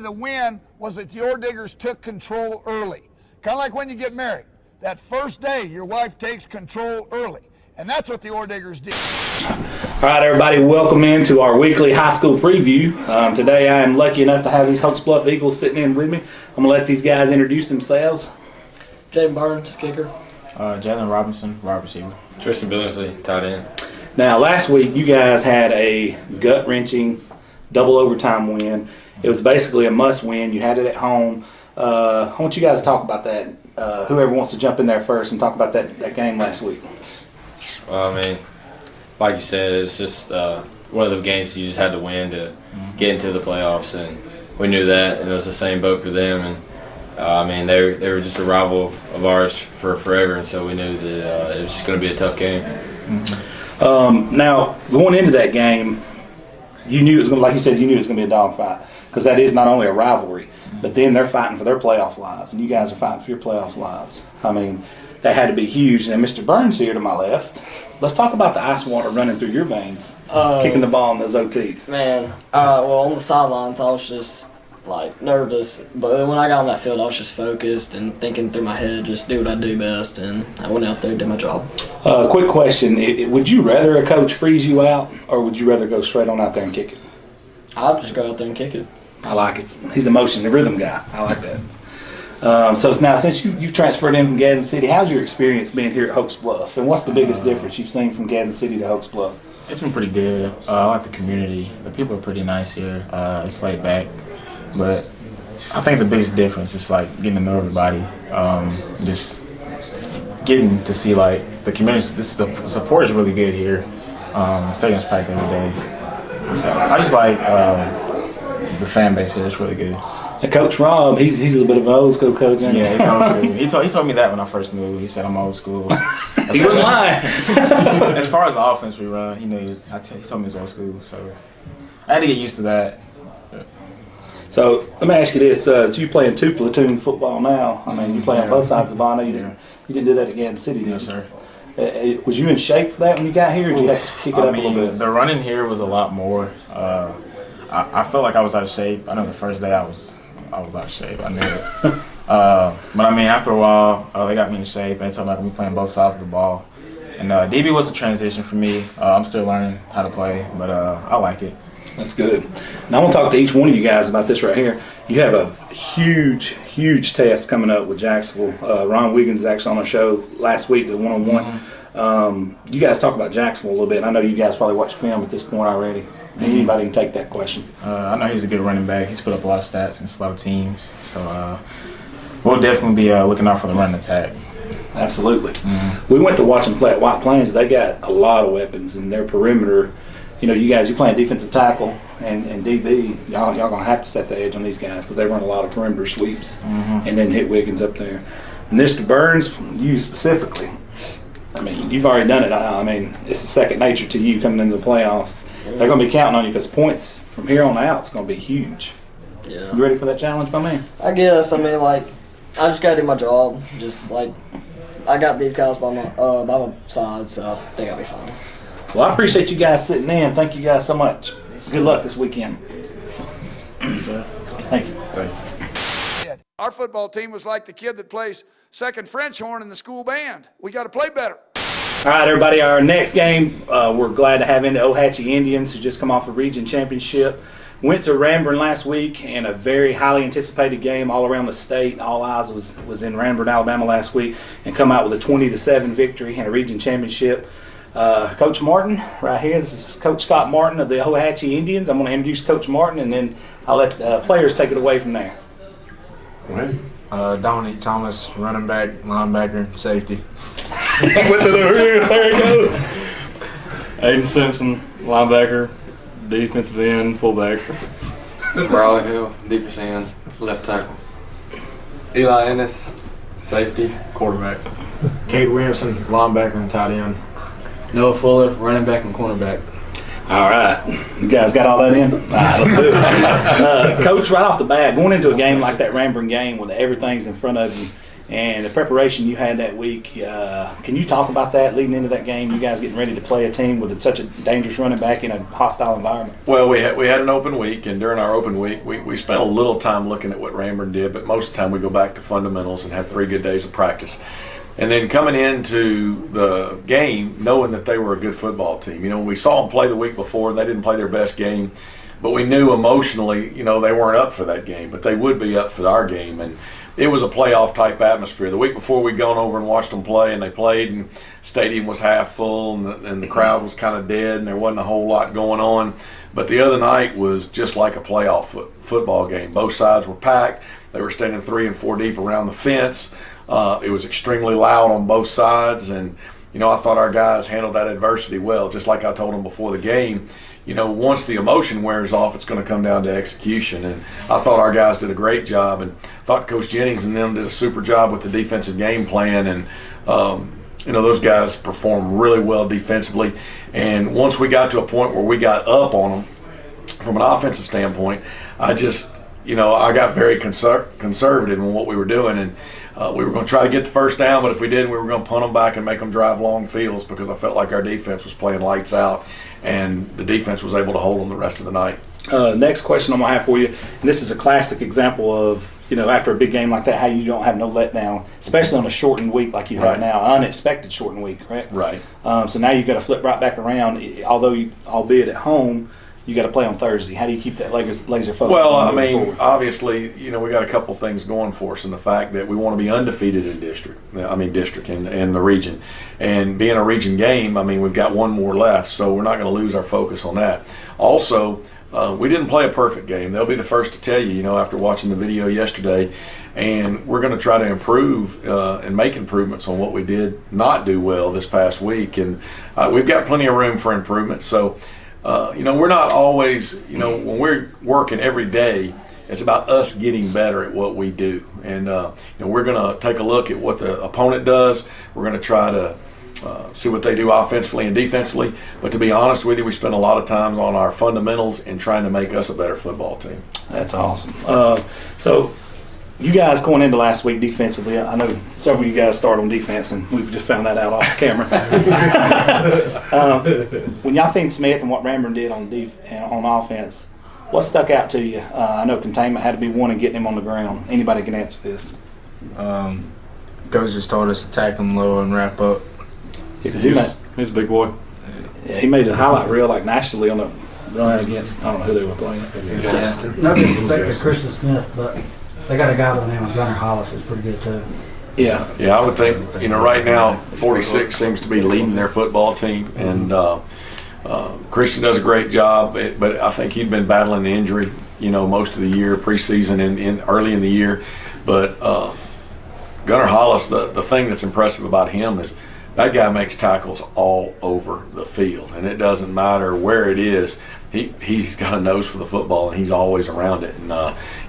the win was that the Ore Diggers took control early. Kind of like when you get married. That first day, your wife takes control early. And that's what the Ore Diggers did. All right, everybody, welcome into our weekly high school preview. Today I am lucky enough to have these Hokes Bluff Eagles sitting in with me. I'm going to let these guys introduce themselves. Jaden Burns, kicker. Jalen Robinson, wide receiver. Tristan Billingsley, tight end. Now, last week you guys had a gut-wrenching double overtime win. It was basically a must-win. You had it at home. I want you guys to talk about that. Whoever wants to jump in there first and talk about that game last week. Well, I mean, like you said, it's just one of the games you just had to win to get into the playoffs, and we knew that, and it was the same boat for them. And I mean, they were just a rival of ours for forever, and so we knew that it was just going to be a tough game. Now, going into that game, you knew it was going to, like you said, you knew it was going to be a dogfight, because that is not only a rivalry, but then they're fighting for their playoff lives, and you guys are fighting for your playoff lives. I mean, that had to be huge. And Mr. Burns here to my left, let's talk about the ice water running through your veins, kicking the ball in those OTs. Man, well, on the sidelines, I was just, nervous. But when I got on that field, I was just focused and thinking through my head, just do what I do best. And I went out there and did my job. Quick question. Would you rather a coach freeze you out, or would you rather go straight on out there and kick it? I'd just go out there and kick it. I like it. He's a motion, the rhythm guy. I like that. So now, since you transferred in from Gadsden City, how's your experience being here at Hokes Bluff? And what's the biggest difference you've seen from Gadsden City to Hokes Bluff? It's been pretty good. I like the community. The people are pretty nice here. It's laid back. But I think the biggest difference is getting to know everybody. Just getting to see the community. The support is really good here. Stadium's packed every day. So I just like the fan base here. It's really good. And Coach Rob, he's a little bit of an old school coach. Yeah, he's old school. He told me that when I first moved. He said I'm old school. He wasn't lying. As far as the offense we run, he knew he told me he was old school. So I had to get used to that. So let me ask you this: so you playing two platoon football now? I mean, you play on both sides of the ball. You didn't do that at Gadsden City, did you? No, sir. Was you in shape for that when you got here, or did you have to kick it up a little bit? The running here was a lot more. I felt like I was out of shape. I know the first day I was out of shape. I knew it. But I mean, after a while, they got me in shape. They told me I could be playing both sides of the ball. And DB was a transition for me. I'm still learning how to play, but I like it. That's good. Now I want to talk to each one of you guys about this right here. You have a huge test coming up with Jacksonville. Ron Wiggins is actually on our show last week, the one-on-one. You guys talk about Jacksonville a little bit. And I know you guys probably watched film at this point already. Anybody can take that question. I know he's a good running back. He's put up a lot of stats against a lot of teams. So we'll definitely be looking out for the run attack. absolutely. Mm-hmm. We went to watch them play at White Plains. They got a lot of weapons in their perimeter. You know, you guys, you're playing defensive tackle and DB. Y'all gonna have to set the edge on these guys because they run a lot of perimeter sweeps and then hit Wiggins up there. Mr. Burns, you specifically. I mean, you've already done it. I mean, it's second nature to you coming into the playoffs. They're going to be counting on you because points from here on out is going to be huge. Yeah. You ready for that challenge, my man? I guess. I mean, like, I just got to do my job. Just, like, I got these guys by my side, so I think I'll be fine. Well, I appreciate you guys sitting in. Thank you guys so much. Good luck this weekend. Yes, sir. Thank you. Thank you. Our football team was like the kid that plays second French horn in the school band. We got to play better. All right, everybody, our next game, we're glad to have in the Ohatchee Indians, who just come off a region championship. Went to Ranburne last week in a very highly anticipated game all around the state. All eyes was in Ranburne, Alabama last week, and come out with a 20-7 victory and a region championship. Coach Martin, right here. This is Coach Scott Martin of the Ohatchee Indians. I'm going to introduce Coach Martin, and then I'll let the players take it away from there. Domonique Thomas, running back, linebacker, safety. Went to the rear. There he goes. Aiden Simpson, linebacker, defensive end, fullback. Briley, Hale, defensive end, left tackle. Eli Ennis, safety, quarterback. Cade Williamson, linebacker and tight end. Noah Fuller, running back and cornerback. All right. You guys got all that in? All right, let's do it. Coach, right off the bat, going into a game like that Ranburne game where everything's in front of you and the preparation you had that week. Can you talk about that leading into that game? You guys getting ready to play a team with such a dangerous running back in a hostile environment. Well, we had an open week, and during our open week, we spent a little time looking at what Ranburne did, but most of the time we go back to fundamentals and have 3 good days of practice. And then coming into the game, knowing that they were a good football team. When we saw them play the week before, they didn't play their best game, but we knew emotionally, they weren't up for that game, but they would be up for our game. And it was a playoff-type atmosphere. The week before, we'd gone over and watched them play, and they played, and the stadium was half full, and the crowd was kind of dead, and there wasn't a whole lot going on. But the other night was just like a playoff football game. Both sides were packed. They were standing 3 and 4 deep around the fence. It was extremely loud on both sides, and I thought our guys handled that adversity well. Just like I told them before the game, once the emotion wears off, it's going to come down to execution. And I thought our guys did a great job, and thought Coach Jennings and them did a super job with the defensive game plan. And those guys performed really well defensively. And once we got to a point where we got up on them from an offensive standpoint, I got very conservative in what we were doing, and we were going to try to get the first down, but if we didn't, we were going to punt them back and make them drive long fields, because I felt like our defense was playing lights out, and the defense was able to hold them the rest of the night. Next question I'm going to have for you, and this is a classic example of, after a big game like that, how you don't have no letdown, especially on a shortened week like you have now, unexpected shortened week, correct? Right. So now you've got to flip right back around, albeit at home. You got to play on Thursday. How do you keep that laser focus? Well, obviously, we got a couple things going for us in the fact that we want to be undefeated in district in the region. And being a region game, we've got one more left, so we're not going to lose our focus on that. Also, we didn't play a perfect game. They'll be the first to tell you, after watching the video yesterday. And we're going to try to improve and make improvements on what we did not do well this past week. And we've got plenty of room for improvement. So, we're not always, when we're working every day, it's about us getting better at what we do. And, we're going to take a look at what the opponent does. We're going to try to see what they do offensively and defensively. But to be honest with you, we spend a lot of time on our fundamentals and trying to make us a better football team. That's awesome. So you guys going into last week defensively, I know several of you guys started on defense, and we've just found that out off camera. When y'all seen Smith and what Ranburne did on offense, what stuck out to you? I know containment had to be one in getting him on the ground. Anybody can answer this. Coach just told us to tack him low and wrap up. Yeah, he's a big boy. Yeah, he made a highlight reel like nationally on the run against, I don't know who they were playing. No disrespect to Christian Smith, but they got a guy by the name of Gunnar Hollis who's pretty good too. Yeah. Yeah, I would think, right now, 46 seems to be leading their football team, and Christian does a great job, but I think he'd been battling the injury, most of the year, preseason and early in the year. But Gunnar Hollis, the thing that's impressive about him is that guy makes tackles all over the field, and it doesn't matter where it is. He's got a nose for the football, and he's always around it. And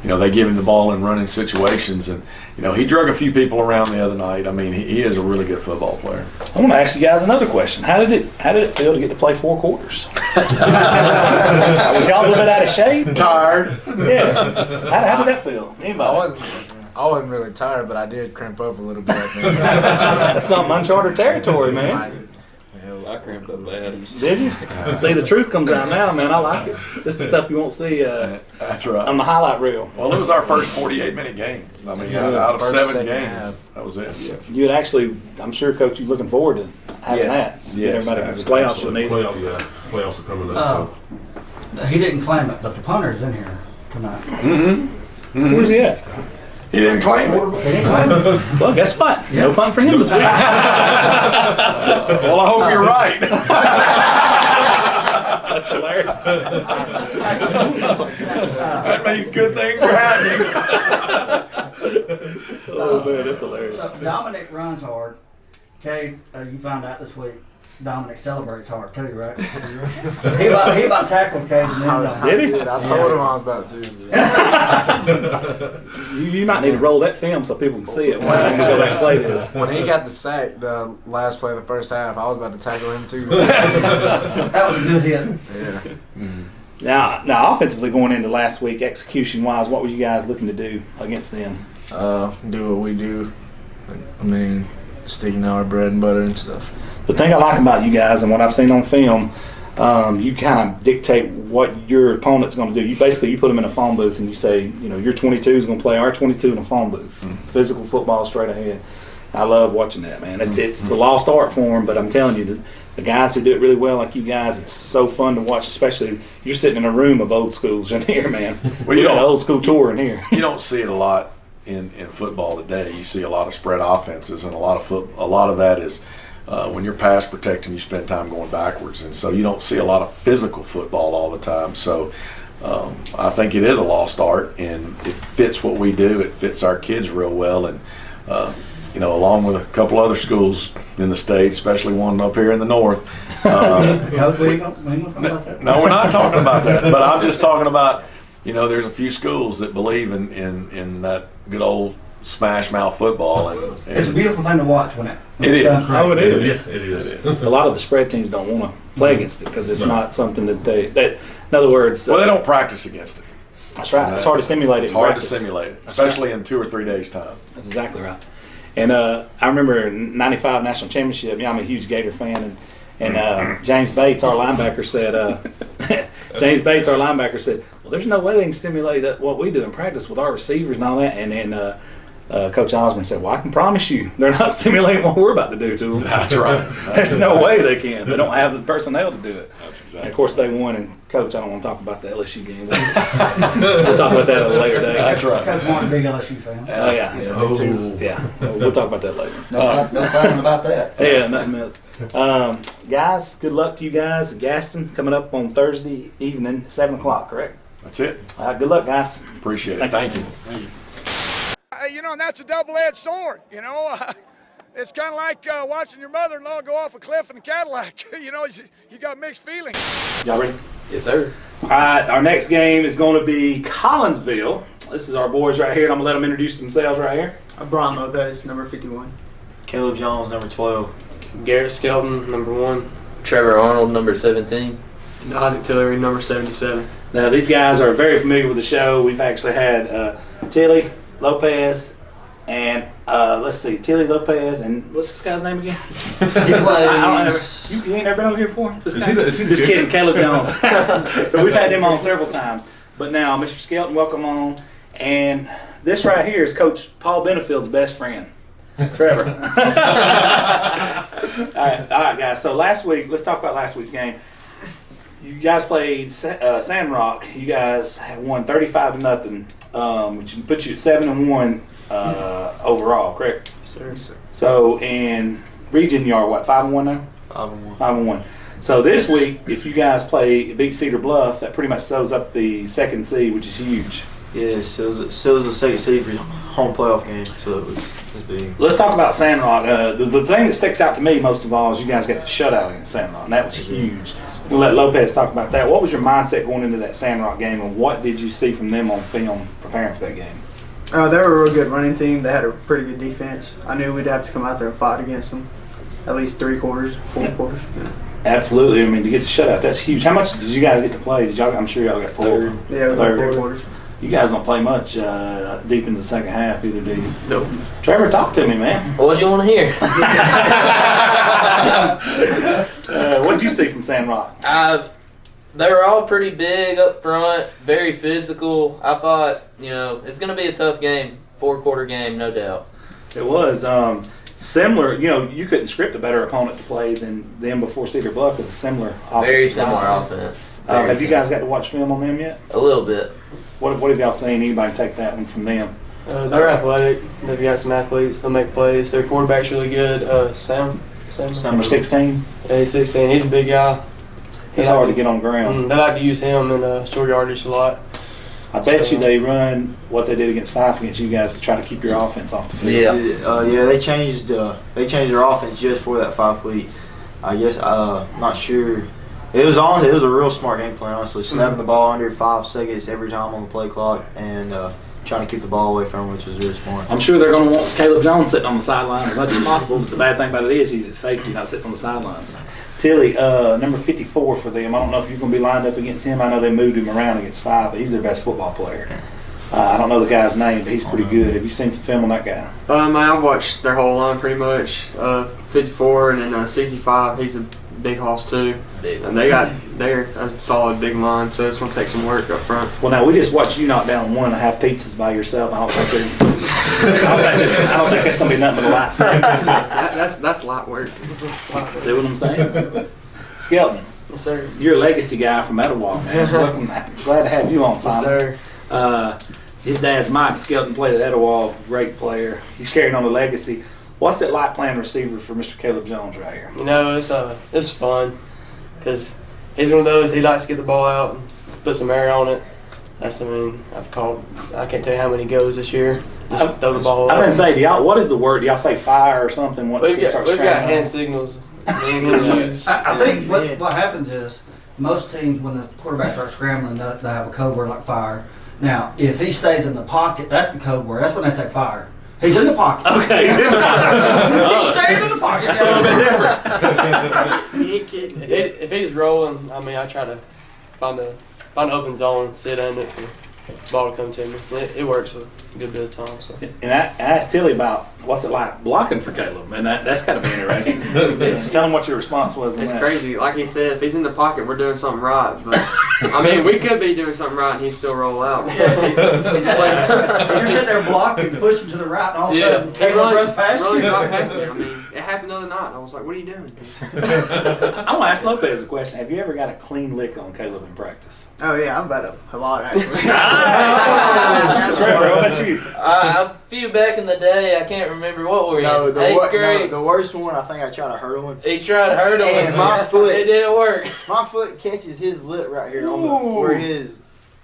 they give him the ball in running situations, and he drug a few people around the other night. He is a really good football player. I want to ask you guys another question. How did it feel to get to play 4 quarters? Was y'all a little bit out of shape? Tired. Yeah. How did that feel? Anybody? I wasn't really tired, but I did cramp up a little bit. That's some uncharted territory, man. I cramped up bad. Did you? See, the truth comes out now, man. I like it. This is stuff you won't see That's right. on the highlight reel. Well, it was our first 48-minute game. Out of 7 games, half. that was it. Yeah. You had actually, I'm sure, Coach, you're looking forward to having that. So Yes, everybody, because the playoffs will need it. Playoffs are coming up. He didn't claim it, but the punter's in here tonight. Where's he at? He didn't claim it. He didn't claim it. Well, guess what? No punt for him this week. Well, I hope you're right. That's hilarious. That means good things are happening. Oh, man, that's hilarious. So Domonique runs hard. Cade, you found out this week. Domonique celebrates hard too, right? he about tackled Cade and then Did he? I told him I was about to. You might need to roll that film so people can see it when we go back and play this. When he got the sack, the last play of the first half, I was about to tackle him too. that was a good hit. Yeah. Now, offensively going into last week, execution-wise, what were you guys looking to do against them? Do what we do I mean, sticking out our bread and butter and stuff. The thing I like about you guys and what I've seen on film, you kind of dictate what your opponent's going to do. You put them in a phone booth and you say, your 22 is going to play our 22 in a phone booth. Physical football straight ahead. I love watching that, man. It's a lost art for them, but I'm telling you, the guys who do it really well, like you guys, it's so fun to watch. Especially you're sitting in a room of old schools in here, man. Well, you got don't- an old school tour in here. You don't see it a lot in football today. You see a lot of spread offenses, and a lot of that is when you're pass protecting, you spend time going backwards, and so you don't see a lot of physical football all the time. So I think it is a lost art, and it fits what we do. It fits our kids real well, and along with a couple other schools in the state, especially one up here in the north. Coach, we ain't gonna talk about that. No, we're not talking about that. But I'm just talking about, there's a few schools that believe in that good old smash mouth football, and It's a beautiful thing to watch when it it's is. done correctly. It is. A lot of the spread teams don't want to play against it because it's not something that in other words, Well, they don't practice against it. That's right. It's hard to simulate it. It's in hard to practice. simulate it, especially in 2 or 3 days' time. That's exactly right. And I remember '95 national championship. I'm a huge Gator fan, and James Bates, our linebacker, said, "Well, there's no way they can stimulate what we do in practice with our receivers and all that." And then Coach Osborne said, "Well, I can promise you, they're not stimulating what we're about to do to them." That's right. There's no way they can. They don't have the personnel to do it. That's exactly. And of course, they won. And Coach, I don't want to talk about the LSU game. We'll talk about that at a later date. That's right. Coach Martin's a big LSU fan. Oh yeah, me too. Yeah, we'll talk about that later. No thinking about that. Yeah, nothing else. Guys, good luck to you guys at Gadsden coming up on Thursday evening, 7 o'clock, correct? That's it. Good luck, guys. Appreciate it. Thank you. And that's a double-edged sword, It's kind of like watching your mother-in-law go off a cliff in a Cadillac. You got mixed feelings. Y'all ready? Yes, sir. All right, our next game is going to be Collinsville. This is our boys right here, and I'm going to let them introduce themselves right here. Brian Lopez, number 51. Kaleb Jones, number 12. Garrett Skelton, number 1. Trevor Arnold, number 17. And Isaac Tillery, number 77. Now, these guys are very familiar with the show. We've actually had Tilly, Lopez, and Tilly, Lopez, and what's this guy's name again? You ain't never been over here before? Just kidding, Caleb Jones. So we've had them on several times. But now, Mr. Skelton, welcome on. And this right here is Coach Paul Benefield's best friend, Trevor. All right, guys. So last week, let's talk about last week's game. You guys played Sandrock. You guys won 35-0, which puts you at 7-1 overall, correct? Sir. So in region, you are what, 5-1 now? 5-1. 5-1. So this week, if you guys beat Cedar Bluff, that pretty much sews up the second seed, which is huge. Yeah, so it was the second seed for home playoff game, so it was big. Let's talk about Sandrock. The thing that sticks out to me most of all is you guys got the shutout against Sandrock, and that was huge. We'll let Lopez talk about that. What was your mindset going into that Sandrock game, and what did you see from them on film preparing for that game? They were a real good running team. They had a pretty good defense. I knew we'd have to come out there and fight against them at least 3 quarters, 4 quarters. Yeah. Absolutely. I mean, to get the shutout, that's huge. How much did you guys get to play? I'm sure y'all got pulled. Yeah, we got 3 quarters. You guys don't play much deep in the second half either, do you? Nope. Trevor, talk to me, man. What do you want to hear? What did you see from Sandrock? They were all pretty big up front, very physical. I thought, it's going to be a tough game, 4-quarter game, no doubt. It was similar. You couldn't script a better opponent to play than them before Cedar Bluff. It's a similar offense. Very similar offense. Have you guys got to watch film on them yet? A little bit. What have y'all seen? Anybody take that one from them? They're athletic. They've got some athletes. They'll make plays. Their quarterback's really good. Sam. Number 16? Yeah, he's 16. He's a big guy. He's hard to get on the ground. They like to use him in short yardage a lot. I bet you they run what they did against Fife against you guys to try to keep your offense off the field. Yeah, they changed their offense just for that 5 week. I guess not sure. It was a real smart game plan, honestly. Snapping the ball under 5 seconds every time on the play clock and trying to keep the ball away from him, which was really smart. I'm sure they're going to want Kaleb Jones sitting on the sidelines as much as possible, but the bad thing about it is he's at safety, not sitting on the sidelines. Tilly, number 54 for them. I don't know if you're going to be lined up against him. I know they moved him around against Fife, but he's their best football player. I don't know the guy's name, but he's pretty good. Have you seen some film on that guy? I've watched their whole line pretty much. 54 and then 65. He's a big hoss too. And they're a solid big line, so it's gonna take some work up front. Well, now we just watched you knock down 1.5 pizzas by yourself. I don't think it's gonna be nothing but a light snack. That's light work. See what I'm saying? Skelton. Yes, sir. You're a legacy guy from Etowah, man. Welcome. Glad to have you on, finally. Yes, sir. His dad's Mike Skelton, played at Etowah, great player. He's carrying on the legacy. What's it like playing receiver for Mr. Kaleb Jones right here? You know, it's fun because he's one of those. He likes to get the ball out and put some air on it. I can't tell you how many goes this year. Just throw the ball I up. didn't say, what is the word? Do y'all say fire or something once We've he starts got scrambling? hand signals. Use. I think what happens is most teams, when the quarterback starts scrambling, they have a code word like fire. Now, if he stays in the pocket, that's the code word. That's when they say fire. He's in the pocket. Okay, he's in the pocket. He's staying in the pocket. That's a little bit different. If he's rolling, I try to find an open zone, sit in it for the ball to come to me. It works a good bit of time. So. And I asked Tilly about what's it like blocking for Kaleb, and that's got to be interesting. Tell him what your response was. It's crazy. Like he said, if he's in the pocket, we're doing something right. But we could be doing something right, and he'd still roll out. He's You're sitting there blocking, pushing to the right, and all of a sudden, Kaleb runs past you. Right past me. It happened the other night. I was like, "What are you doing?" I'm gonna ask Lopez a question. Have you ever got a clean lick on Kaleb in practice? Oh yeah, I've bet a lot actually. Trevor, what about you? A few back in the day, I can't remember what we were in. No, 8th grade. the worst one, I think I tried to hurdle him. He tried to hurdle him. And my foot, It didn't work. my foot catches his lip right here on where his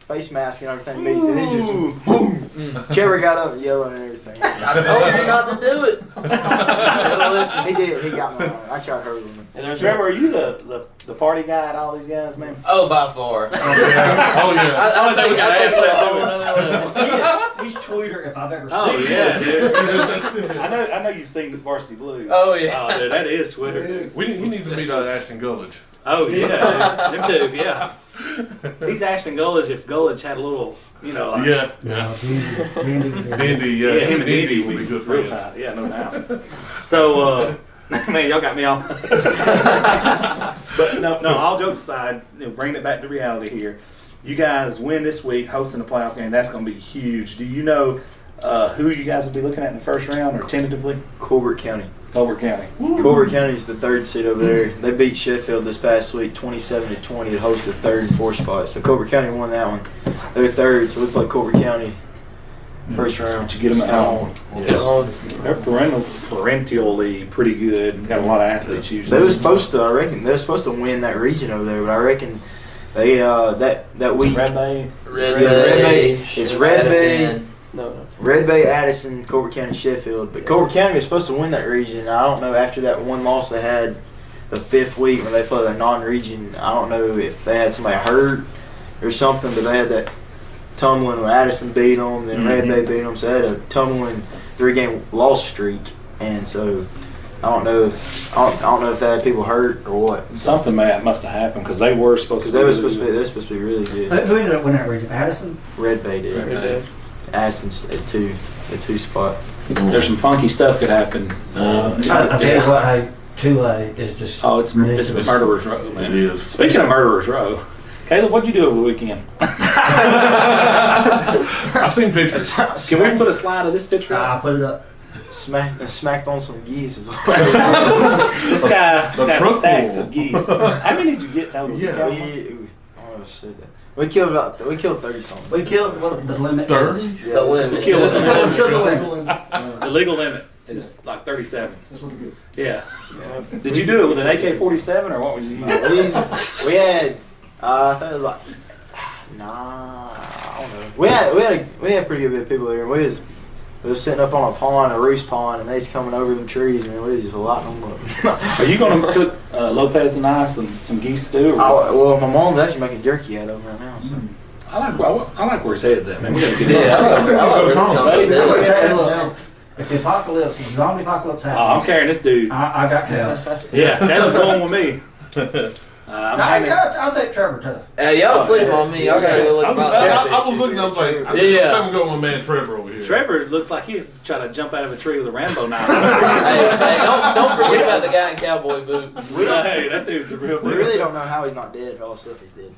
face mask and everything meets, and it's just boom. Trevor got up yelling and everything. I told you not to do it. He did. He got me on it. I tried hurdling him. Trevor, are you the party guy at all these guys, man? Oh, by far. Oh yeah. He's Tweeter if I've ever seen Oh him. yeah, dude. I know you've seen the Varsity Blues. Oh yeah. Oh, dude, that is Twitter. He needs to beat Ashton Gullidge. Oh yeah, them two, yeah. He's Ashton Gullidge if Gullidge had a little, like, Yeah. Indy, yeah. Yeah, him and Indy will be good real friends. tight. Yeah, no doubt. So, man, y'all got me on. But no, all jokes aside, bringing it back to reality here. You guys win this week, hosting a playoff game. That's going to be huge. Do you know who you guys will be looking at in the first round, or tentatively? Colbert County. Colbert County. Colbert County's the third seed over there. They beat Sheffield this past week 27-20 to host the third and fourth spot. So Colbert County won that one. They're third, so we play Colbert County first round. Did you get them at home? They're perennially pretty good. Got a lot of athletes usually. They were supposed to, I reckon, they were supposed to win that region over there, but I reckon they that week. Red Bay. Red Bay. It's Red Bay. No. Red Bay, Addison, Colbert County, Sheffield. But Colbert County was supposed to win that region. I don't know, after that one loss they had the fifth week when they played a non-region, I don't know if they had somebody hurt or something, but they had that tumbling where Addison beat them, then Red Bay beat them, so they had a tumbling 3-game loss streak. And so I don't know if they had people hurt or what. Something must have happened because they were supposed to. They were supposed to be really good. Who ended up winning that region? Addison? Red Bay did. Red Bay. Addison's at two spot. There's some funky stuff could happen. I tell you what, hey, 2A is just. Oh, it's a murderer's row, man. It is. Speaking of murderer's row, Kaleb, what'd you do over the weekend? I've seen pictures. Can we put a slide of this picture up? I put it up. Smacked on some geese. This guy The got truck stacks full. of geese. How many did you get total? Yeah. We killed 30 something. We killed what the limit is. The limit. We killed We killed the limit. The legal limit is like 37. Yeah. Did you do it with an AK-47 or what was you using? We had, I think it was like, I don't know. We had pretty good bit of people there. We was sitting up on a pond, a Reese pond, and they was coming over them trees, and we was just lighting them up. Are you going to cook Lopez and I some geese stew? Or what? Well, my mom's actually making jerky out of them right now. So. I like where his head's at, man. We gotta get If the apocalypse, if the zombie apocalypse happens, I'm carrying this dude. I got Cal. Yeah, Caleb's going with me. I'll take Trevor too. Hey, y'all sleep on me. Y'all gotta go look about that. I was looking up like, I'm going with man Trevor over here. Trevor looks like he's trying to jump out of a tree with a Rambo knife. hey, don't forget about the guy in cowboy boots. Hey, that dude's a real We dude. really don't know how he's not dead for all the stuff he's did. You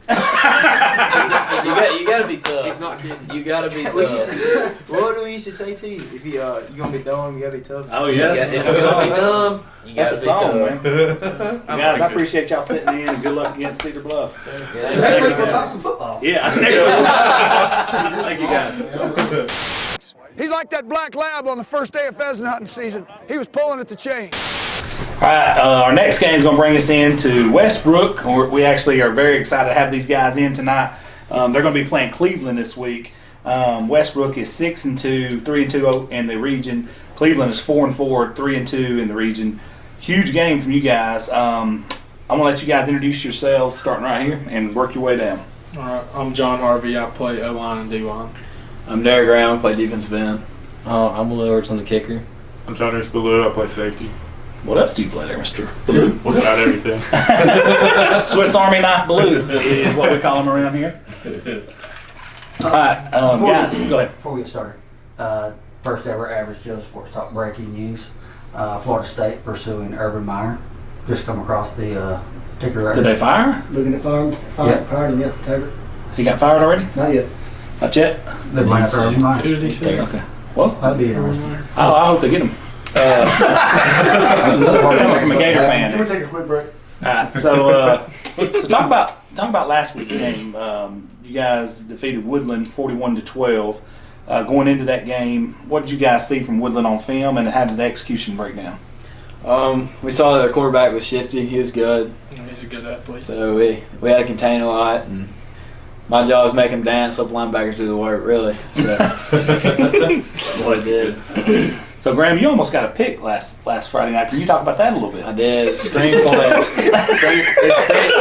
gotta be tough. He's not kidding. You gotta be tough. What do we used to say to you? If you gonna be dumb, you gotta be tough. Oh, yeah. If you're gonna be dumb, you gotta That's a be song, tough. man. Guys, I appreciate y'all sitting in, and good luck against Cedar Bluff. Next week we'll talk some football. Yeah. Thank you, guys. He's like that black lab on the first day of pheasant hunting season. He was pulling at the chain. All right, our next game is going to bring us into Westbrook. We actually are very excited to have these guys in tonight. They're going to be playing Cleveland this week. Westbrook is 6-2, 3-2 in the region. Cleveland is 4-4, 3-2 in the region. Huge game from you guys. I'm going to let you guys introduce yourselves, starting right here, and work your way down. All right, I'm John Harvey. I play O-line and D-line. I'm Derek Graham. play defensive end. I'm Bellew. On the kicker. I'm Johnny Bellew. I play safety. What else do you play there, Mr. Blue? About everything. Swiss Army knife Blue is what we call him around here. All right, guys, go ahead. Before we get started, first ever Average Joe Sports Talk breaking news. Florida State pursuing Urban Meyer. Just come across the ticker right Did they fire? Looking at firing him yet, Taylor? He got fired already? Not yet. Not yet? They're going after Urban Meyer. Who did he say? Okay. Well, That'd be interesting. I hope they get him. Coming from a Gator fan. Can we take a quick break? So talk about last week's game. You guys defeated Woodland 41-12. Going into that game, what did you guys see from Woodland on film, and how did the execution break down? We saw their quarterback was shifty. He was good. He's a good athlete. So we had to contain a lot, and my job was make him dance, let the linebackers do the work, really. So that's what I did. So, Graham, you almost got a pick last Friday night. Can you talk about that a little bit? I did. Screenplay.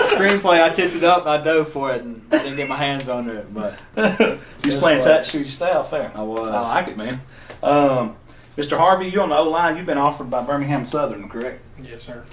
Screenplay. I tipped it up and I dove for it and didn't get my hands under it. But so you was playing touch to yourself there. I was. I like it, man. Mr. Harvey, you on the O-line. You've been offered by Birmingham Southern, correct? Yes, sir.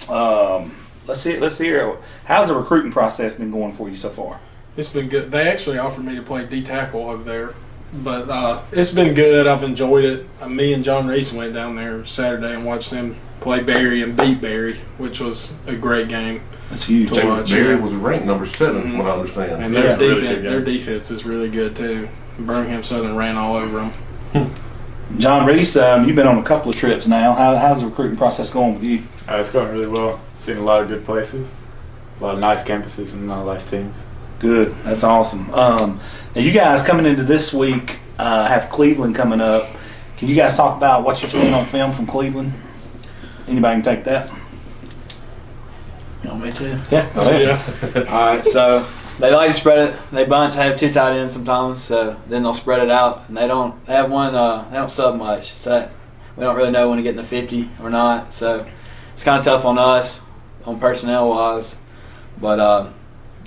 Let's hear. How's the recruiting process been going for you so far? It's been good. They actually offered me to play D-tackle over there. But it's been good. I've enjoyed it. Me and John Reese went down there Saturday and watched them play Barry and beat Barry, which was a great game. That's huge. Barry was ranked number 7, from what I understand. And their defense is really good too. Birmingham Southern ran all over them. John Reese, you've been on a couple of trips now. How's the recruiting process going with you? It's going really well. Seen a lot of good places, a lot of nice campuses, and a lot of nice teams. Good. That's awesome. Now, you guys coming into this week have Cleveland coming up. Can you guys talk about what you've seen on film from Cleveland? Anybody can take that? You want me to? Yeah. Go ahead. Yeah. All right. So they like to spread it. They bunch. Have 2 tight ends sometimes. So then they'll spread it out, and they don't. They have one. They don't sub much. So we don't really know when to get in the 50 or not. So it's kind of tough on us, on personnel wise. But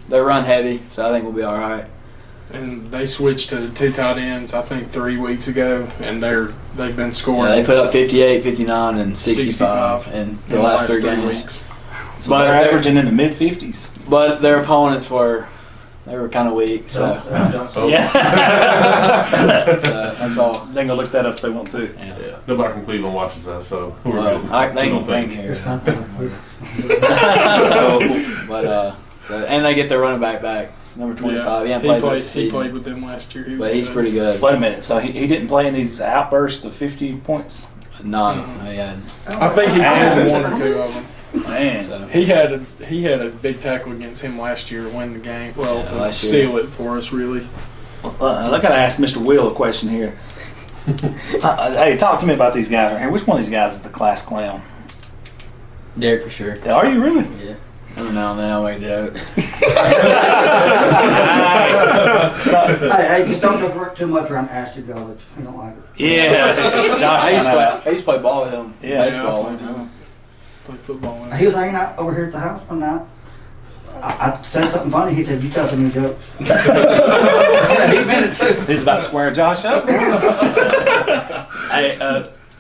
they run heavy, so I think we'll be all right. And they switched to 2 tight ends, I think, 3 weeks ago, and they've been scoring. Yeah, they put up 58, 59, and 65 in the last 3 games. Weeks. So they're averaging in the mid-50s. But their opponents were kind of weak. So yeah. so that's all. They can look that up if they want to. Yeah. Nobody from Cleveland watches that, so we're Well, good. they can think here. But and they get their running back, number 25. Yeah. He hasn't played this He season. played with them last year. But he's pretty good. Wait a minute. So he didn't play in these outbursts of 50 points? No, he hadn't. I think he had 1 or 2 of them. Man, So, He had a big tackle against him last year to win the game. Well, Yeah, to last year. seal it for us, really. I got to ask Mr. Will a question here. Hey, talk to me about these guys right here. Which one of these guys is the class clown? Derek for sure. Are you really? Yeah. Every now and then I make joke. Hey, just don't joke too much around Asheville Gullich. I don't like it. Yeah. Josh, I used to play ball with him. Yeah. Baseball. Play football. He was hanging out over here at the house one night. I said something funny. He said, "You tell too many jokes." He meant it too. He's about to square Josh up. Hey,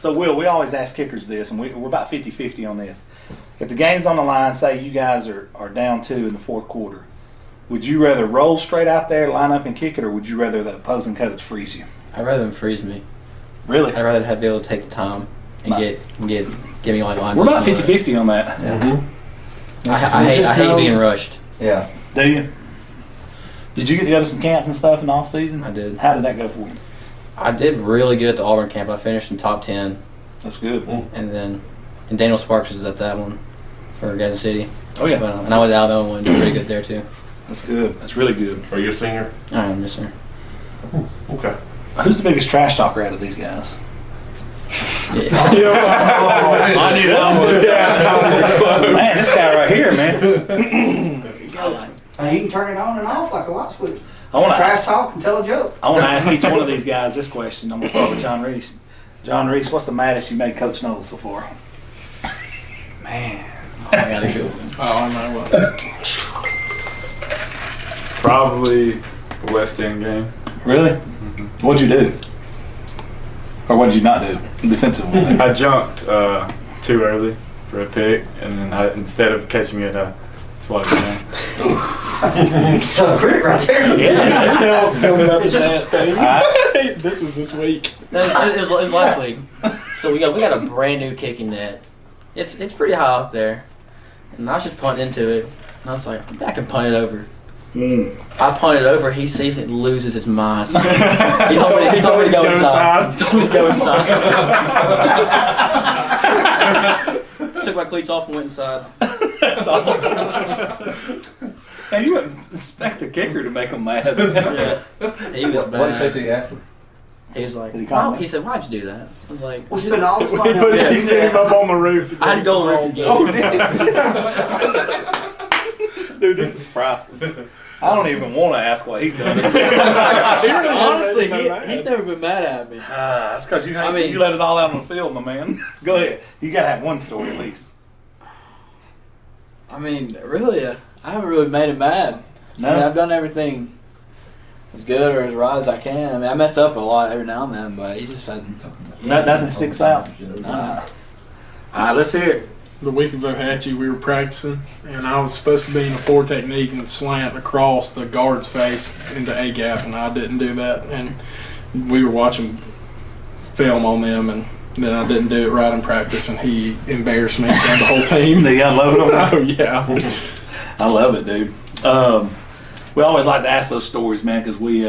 So, Will, we always ask kickers this, and we're about 50-50 on this. If the game's on the line, say you guys are down 2 in the fourth quarter, would you rather roll straight out there, line up and kick it, or would you rather the opposing coach freeze you? I'd rather them freeze me. Really? I'd rather be able to take the time and get me like line. We're about 50-50 on that. Yeah. Mm-hmm. I hate being rushed. Yeah. Do you? Did you get to go to some camps and stuff in the off season? I did. How did that go for you? I did really good at the Auburn camp. I finished in top 10. That's good. And Daniel Sparks was at that one for Gadsden City. Oh, yeah. But, and I went to Alabama and did pretty good there, too. That's good. That's really good. Are you a senior? I am, yes, sir. Okay. Who's the biggest trash talker out of these guys? I knew that was. Man, this guy right here, man. You can turn it on and off like a light switch. I Trash talk and tell a joke. want to ask each one of these guys this question. I'm going to start with John Reese. John Reese, what's the maddest you made Coach Knowles so far? Man. I got to go. I know what. Probably the West End game. Really? What'd you do? Or what did you not do defensively? I jumped too early for a pick, and then instead of catching it, swatted it down. Critic right there. Yeah. Tell me about that. This was this week. No, it was last week. So we got a brand new kicking net. It's pretty high up there, and I was just punting into it. And I was like, I can punt it over. I punted it over. He sees it and loses his mind. He told me to go inside. He told me to go inside. Took my cleats off and went inside. That's awesome. Hey, you wouldn't expect the kicker to make him mad. Yeah. He was bad. What did he say to you after? He was like, Did he call me? he said, why'd you do that? I was like, We spent all this money. He set him up on the roof. I had to go on the roof again. Dude, this is priceless. I don't even want to ask what he's done. Honestly, he's never been mad at me. That's because you let it all out on the field, my man. Go ahead. You got to have one story at least. I mean, really, I haven't really made him mad. No? I mean, I've done everything as good or as right as I can. I mean, I mess up a lot every now and then, but he just hasn't. Nothing sticks out. All right, let's hear it. The week of Ohatchee, we were practicing, and I was supposed to be in a 4 technique and slant across the guard's face into A gap, and I didn't do that. And we were watching film on them, and then I didn't do it right in practice, and he embarrassed me in front of the whole team. They got loaded on that? Oh, yeah. I love it, dude. We always like to ask those stories, man, because we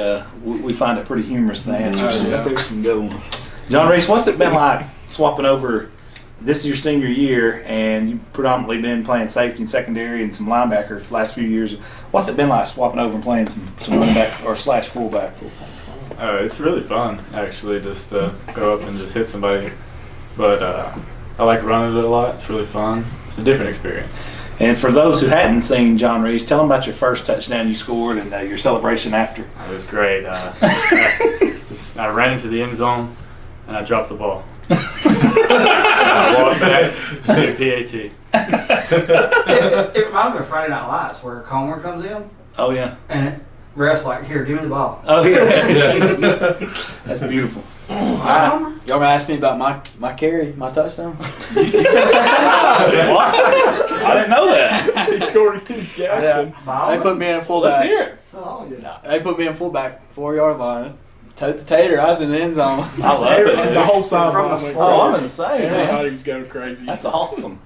find it pretty humorous, the answers. Oh, yeah. There's some good ones. John Reese, what's it been like swapping over? This is your senior year, and you've predominantly been playing safety and secondary and some linebacker the last few years. What's it been like swapping over and playing some running back or / fullback? It's really fun, actually, just to go up and just hit somebody. But I like running it a lot. It's really fun. It's a different experience. And for those who hadn't seen John Reese, tell them about your first touchdown you scored and your celebration after. It was great. I ran into the end zone, and I dropped the ball. I walked back to the PAT. It reminds me of Friday Night Lights where Comer comes in. Oh, yeah. And ref's like, here, give me the ball. Oh, yeah. That's beautiful. Y'all gonna ask me about my carry, my touchdown? What? I didn't know that. He scored against Gadsden. They put me in fullback. Let's hear it. Oh, yeah. They put me in fullback, 4-yard line. Tote the tater. I was in the end zone. I love it. The whole sideline From the went front. Oh, I'm crazy. insane, man. Everybody was going crazy. That's awesome.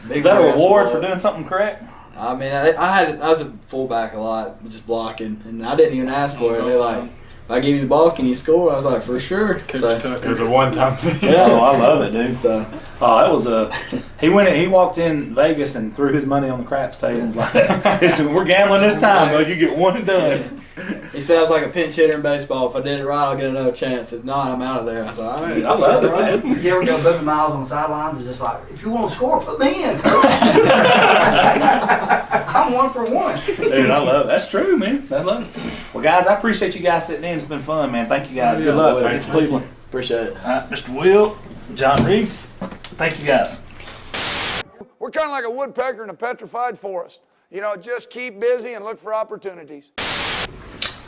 Big Is that a rest reward of for it. doing something correct? I mean, I was a fullback a lot, just blocking, and I didn't even ask for it. They're like, if I give you the ball, can you score? I was like, for sure. Coach So, Tucker. It was a one-time thing. yeah. Oh, I love it, dude. So, Oh, that was he walked in Vegas and threw his money on the craps table and was like, listen, we're gambling this time, bud. You get one and done. he said I was like a pinch hitter in baseball. If I did it right, I'll get another chance. If not, I'm out of there. I was like, all right. Dude, I love it, man. You ever go Bubba Miles on the sidelines and just like, if you want to score, put me in. I'm 1 for 1. Dude, I love it. That's true, man. I love it. Well, guys, I appreciate you guys sitting in. It's been fun, man. Thank you, guys. Good luck. Thanks, Cleveland. Appreciate it. Mr. Will, John Reese, thank you, guys. We're kind of like a woodpecker in a petrified forest. You know, just keep busy and look for opportunities.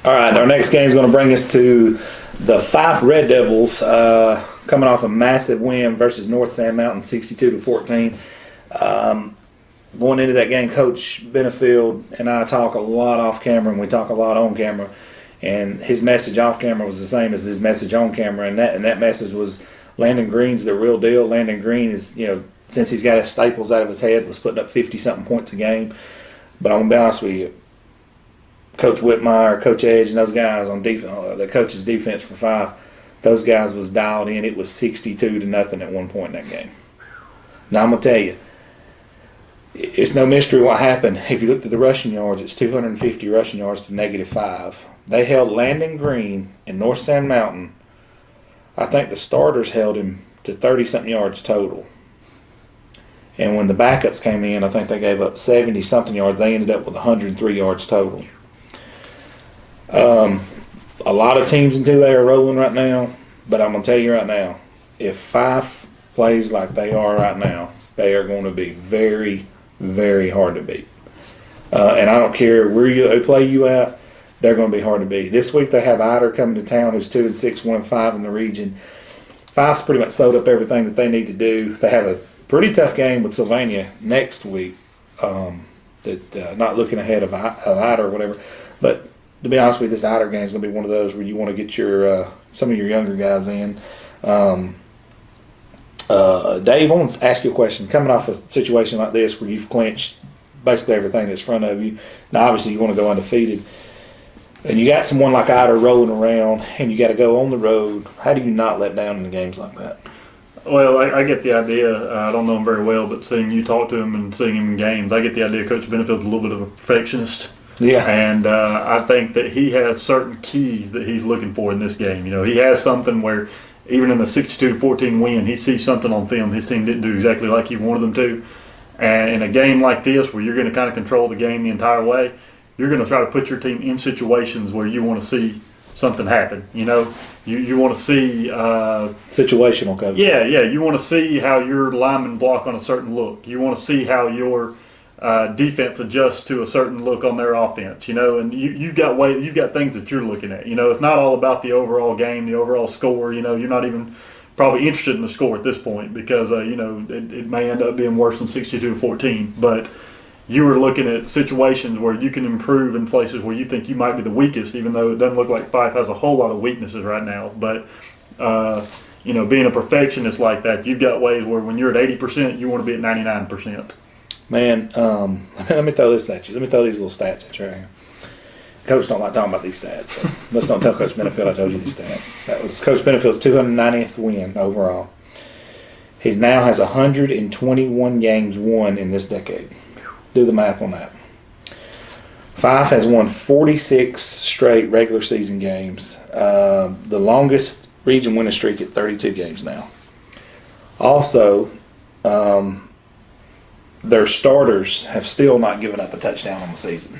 All right, our next game is going to bring us to the Fife Red Devils, coming off a massive win versus North Sand Mountain, 62-14. Going into that game, Coach Benefield and I talk a lot off camera, and we talk a lot on camera. And his message off camera was the same as his message on camera, and that message was Landon Green's the real deal. Landon Green is, since he's got his staples out of his head, was putting up 50-something points a game. But I'm going to be honest with you, Coach Whitmire, Coach Edge, and those guys on defense, the coach's defense for Fife, those guys was dialed in. It was 62-0 at one point in that game. Now I'm going to tell you, it's no mystery what happened. If you looked at the rushing yards, it's 250 rushing yards to -5. They held Landon Green in North Sand Mountain. I think the starters held him to 30-something yards total. And when the backups came in, I think they gave up 70-something yards. They ended up with 103 yards total. A lot of teams in 2A are rolling right now, but I'm going to tell you right now, if Fife plays like they are right now, they are going to be very, very hard to beat. And I don't care where they play you at, they're going to be hard to beat. This week they have Eider coming to town, who's 2-6, 1-5 in the region. Fife's pretty much sold up everything that they need to do. They have a pretty tough game with Sylvania next week. Not looking ahead of Eider or whatever, but to be honest with you, this Eider game is going to be one of those where you want to get your some of your younger guys in. Dave, I want to ask you a question. Coming off a situation like this where you've clinched basically everything that's in front of you, now obviously you want to go undefeated, and you got someone like Eider rolling around, and you got to go on the road. How do you not let down in games like that? Well, I get the idea. I don't know him very well, but seeing you talk to him and seeing him in games, I get the idea Coach Benefield's a little bit of a perfectionist. Yeah. And I think that he has certain keys that he's looking for in this game. He has something where even in a 62-14 win, he sees something on film his team didn't do exactly like he wanted them to. And in a game like this where you're going to kind of control the game the entire way, you're going to try to put your team in situations where you want to see something happen. You want to see situational coaching. Yeah. You want to see how your linemen block on a certain look. You want to see how your defense adjusts to a certain look on their offense. And you've got things that you're looking at. It's not all about the overall game, the overall score. You're not even probably interested in the score at this point because it may end up being worse than 62-14. But you are looking at situations where you can improve in places where you think you might be the weakest, even though it doesn't look like Fife has a whole lot of weaknesses right now. But, being a perfectionist like that, you've got ways where when you're at 80%, you want to be at 99%. Man, let me throw this at you. Let me throw these little stats at you right here. Coach don't like talking about these stats, so let's not tell Coach Benefield I told you these stats. That was Coach Benefield's 290th win overall. He now has 121 games won in this decade. Do the math on that. Fife has won 46 straight regular season games. The longest region winning streak at 32 games now. Also, their starters have still not given up a touchdown on the season.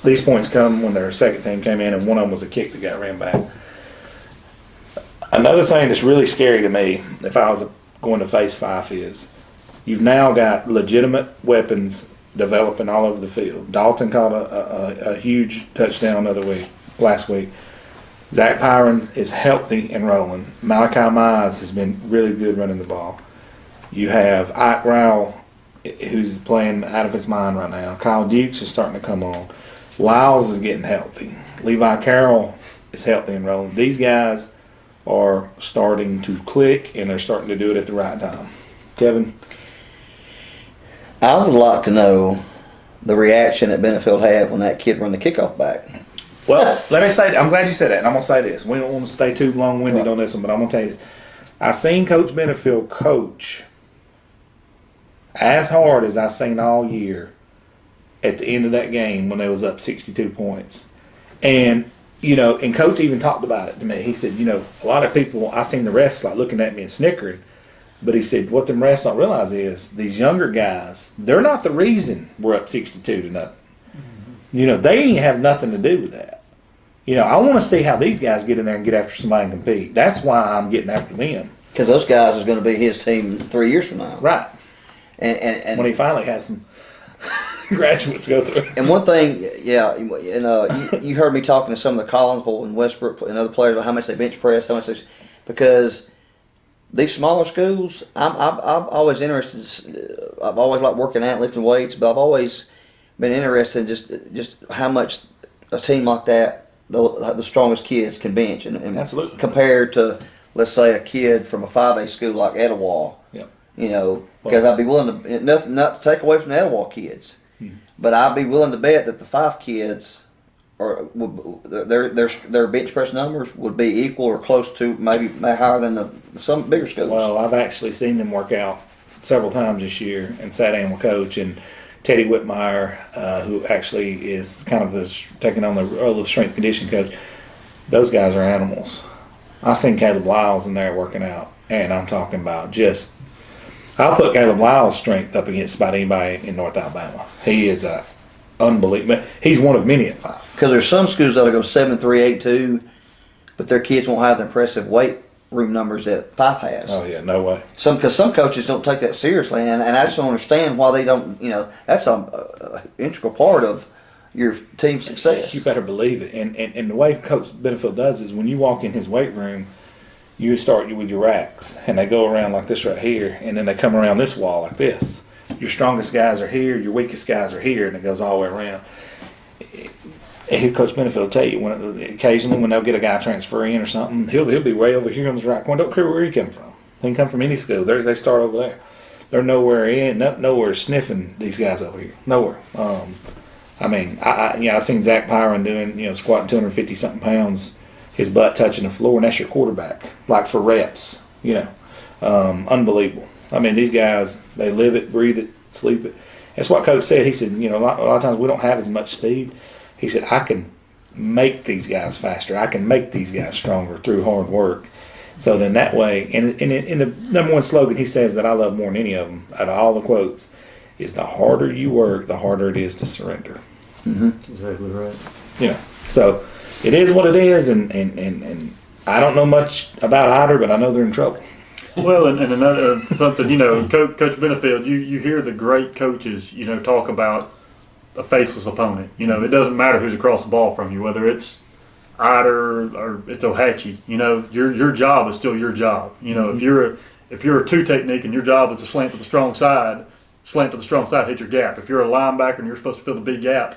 These points come when their second team came in, and one of them was a kick that got ran back. Another thing that's really scary to me, if I was going to face Fife, is you've now got legitimate weapons developing all over the field. Dalton caught a huge touchdown last week. Zach Pyron is healthy and rolling. Malachi Mize has been really good running the ball. You have Ike Rowell, who's playing out of his mind right now. Kyle Dukes is starting to come on. Lyles is getting healthy. Levi Carroll is healthy and rolling. These guys are starting to click, and they're starting to do it at the right time. Kevin? I would like to know the reaction that Benefield had when that kid run the kickoff back. Well, let me say, I'm glad you said that, and I'm going to say this. We don't want to stay too long-winded on this one, but I'm going to tell you this. I seen Coach Benefield coach as hard as I've seen all year at the end of that game when they was up 62 points. And, and Coach even talked about it to me. He said, a lot of people, I seen the refs like looking at me and snickering. But he said, what them refs don't realize is these younger guys, they're not the reason we're up 62-0. Mm-hmm. They ain't have nothing to do with that. I want to see how these guys get in there and get after somebody and compete. That's why I'm getting after them. Because those guys is going to be his team 3 years from now. Right. And when he finally has some graduates go through. And one thing, yeah, and you heard me talking to some of the Collinsville and Westbrook and other players about how much they bench press, because these smaller schools, I'm always interested. I've always liked working out, lifting weights, but I've always been interested in just how much a team like that, the strongest kids can bench, and Absolutely. compared to, let's say, a kid from a 5A school like Etowah. Yep. Because I'd be willing to not to take away from the Etowah kids, but I'd be willing to bet that the 5 kids their bench press numbers would be equal or close to, maybe higher than some bigger schools. Well, I've actually seen them work out several times this year and sat down with coach and Teddy Whitmire, who actually is kind of taking on the role of strength condition coach. Those guys are animals. I've seen Kaleb Lyles in there working out, and I'm talking about I'll put Kaleb Lyles' strength up against about anybody in North Alabama. He is unbelievable. He's one of many at 5. Because there's some schools that'll go 7-3, 8-2, but their kids won't have the impressive weight room numbers that 5 has. Oh yeah, no way. Because some coaches don't take that seriously, and I just don't understand why they don't. That's an integral part of your team's success. You better believe it. And the way Coach Benefield does is when you walk in his weight room, you start with your racks, and they go around like this right here, and then they come around this wall like this. Your strongest guys are here, your weakest guys are here, and it goes all the way around. And Coach Benefield will tell you, occasionally when they'll get a guy transfer in or something, he'll be way over here on his right corner. Don't care where he come from. He can come from any school. They start over there. They're nowhere sniffing these guys over here. Nowhere. I've seen Zach Pyron doing, squatting 250 something pounds, his butt touching the floor, and that's your quarterback, like for reps. Unbelievable. These guys, they live it, breathe it, sleep it. That's what Coach said. He said, a lot of times we don't have as much speed. He said, I can make these guys faster. I can make these guys stronger through hard work. So then that way, and in the number one slogan he says that I love more than any of them, out of all the quotes, is the harder you work, the harder it is to surrender. Mm-hmm. Exactly right. So it is what it is, and I don't know much about Otter, but I know they're in trouble. Well, and another something, Coach Benefield, you hear the great coaches, talk about a faceless opponent. It doesn't matter who's across the ball from you, whether it's Otter or it's Ohatchee. Your job is still your job. If you're a 2 technique and your job is to slant to the strong side, hit your gap. If you're a linebacker and you're supposed to fill the B gap.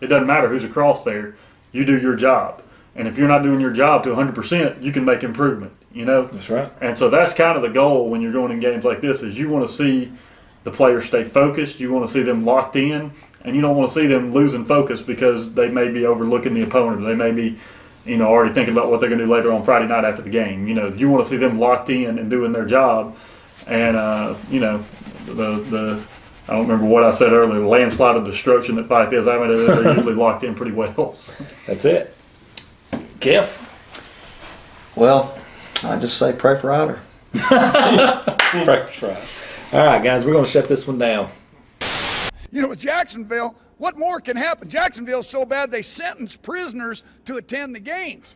It doesn't matter who's across there. You do your job. And if you're not doing your job to 100%, you can make improvement. That's right. And so that's kind of the goal when you're going in games like this, is you want to see the players stay focused. You want to see them locked in, and you don't want to see them losing focus because they may be overlooking the opponent. They may be, already thinking about what they're going to do later on Friday night after the game. You want to see them locked in and doing their job. And I don't remember what I said earlier, the landslide of destruction that Fife is. They're usually locked in pretty well. That's it. Kev? Well, I just say pray for Otter. Pray for Otter. All right, guys, we're going to shut this one down. With Jacksonville, what more can happen? Jacksonville's so bad they sentence prisoners to attend the games.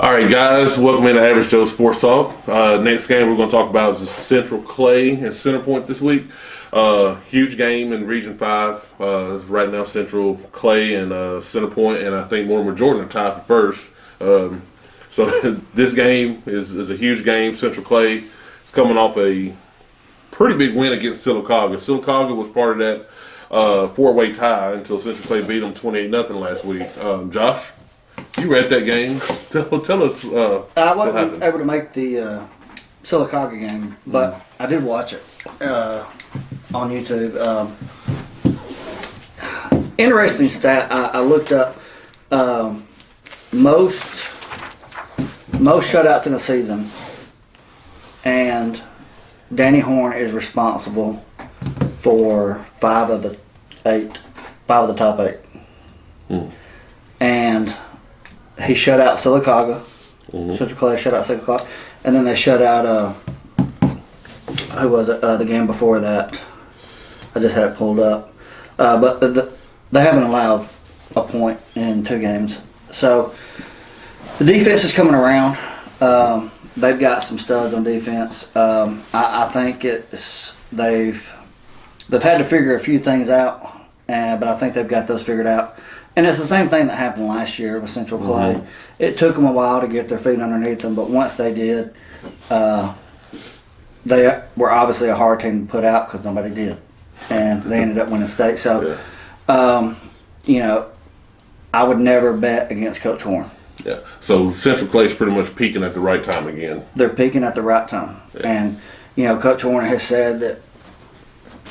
All right, guys, welcome into Average Joe Sports Talk. Next game we're going to talk about is the Central Clay and Center Point this week. Huge game in Region 5. Right now, Central Clay and Center Point, and I think Mortimer Jordan are tied for first. So this game is a huge game. Central Clay is coming off a pretty big win against Sylacauga. Sylacauga was part of that 4-way tie until Central Clay beat them 28-0 last week. Josh, you read that game. Tell us I wasn't able to make the Sylacauga game, but I did watch it on YouTube. Interesting stat. I looked up most shutouts in a season, and Danny Horn is responsible for 5 of the top 8. And he shut out Sylacauga. Central Clay shut out Sylacauga, and then they shut out who was it? The game before that. I just had it pulled up, but they haven't allowed a point in 2 games. So the defense is coming around. They've got some studs on defense. I think they've they've had to figure a few things out, but I think they've got those figured out. And it's the same thing that happened last year with Central Clay. Mhm. It took them a while to get their feet underneath them, but once they did, they were obviously a hard team to put out because nobody did, and they ended up winning state. So, you know, I would never bet against Coach Horn. Yeah. So Central Clay's pretty much peaking at the right time again. They're peaking at the right time, and you know, Coach Horn has said that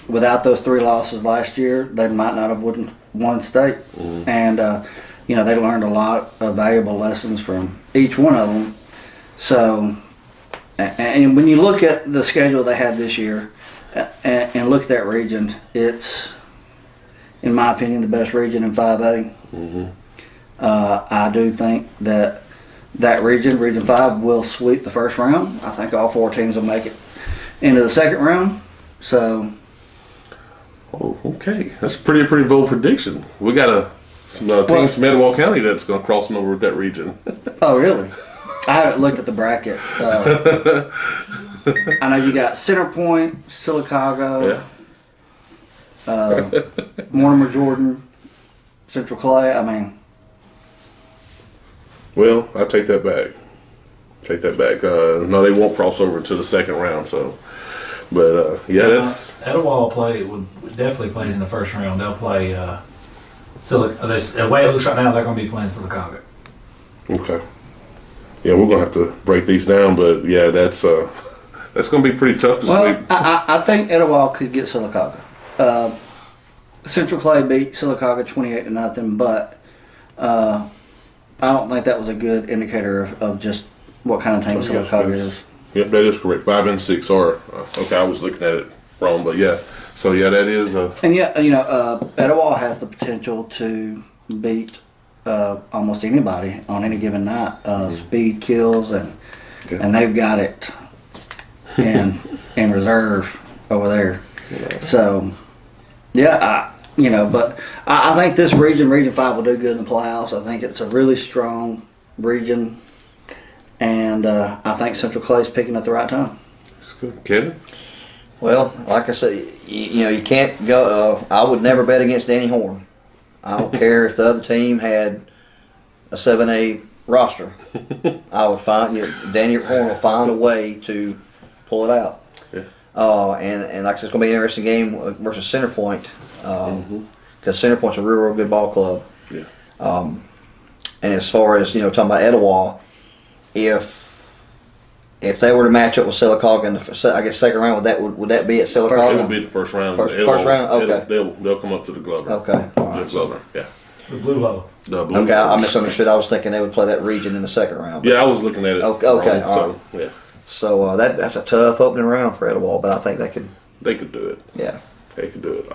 without those 3 losses last year, they might not have won state, and you know, they learned a lot of valuable lessons from each one of them. So, and when you look at the schedule they had this year, and look at that region, it's, in my opinion, the best region in 5A. I do think that region, Region 5, will sweep the first round. I think all 4 teams will make it into the second round. So, oh, okay, that's a pretty bold prediction. We got some teams from Etowah County that's going to cross over with that region. Oh, really? I haven't looked at the bracket. I know you got Center Point, Sylacauga, Mortimer Jordan, Central Clay. I mean, well, I take that back. No, they won't cross over to the second round. So, but that's Etowah definitely plays in the first round. They'll play the way it looks right now. They're going to be playing Sylacauga. okay. Yeah, we're gonna have to break these down, but yeah, that's gonna be pretty tough to sweep. I think Etowah could get Sylacauga. Central Clay beat Sylacauga 28-0, but I don't think that was a good indicator of just what kind of team Sylacauga is. Yep, that is correct. 5 and 6 are okay. I was looking at it wrong, but yeah. So yeah, that is. And yeah, you know, Etowah has the potential to beat almost anybody on any given night. Speed kills, and they've got it in reserve over there. So yeah, but I think this Region 5 will do good in the playoffs. I think it's a really strong region, and I think Central Clay's picking at the right time. That's good, Kevin. Well, like I said, you can't go. I would never bet against Danny Horn. I don't care if the other team had a 7A roster. I would Danny Horn will find a way to pull it out. Yeah. And like I said, it's going to be an interesting game versus Center Point, because Center Point's a real good ball club. Yeah. And as far as talking about Etowah, if they were to match up with Sylacauga in the second round, would that be at Sylacauga? It'll be the first round. First round, okay. They'll come up to the Glover. Okay. Just Glover, yeah. The Blue Hole. Okay, I misunderstood. I was thinking they would play that region in the second round. Yeah, I was looking at it. Okay, wrong, all right. So, yeah. So that's a tough opening round for Etowah, but I think they could. They could do it. Yeah. They could do it.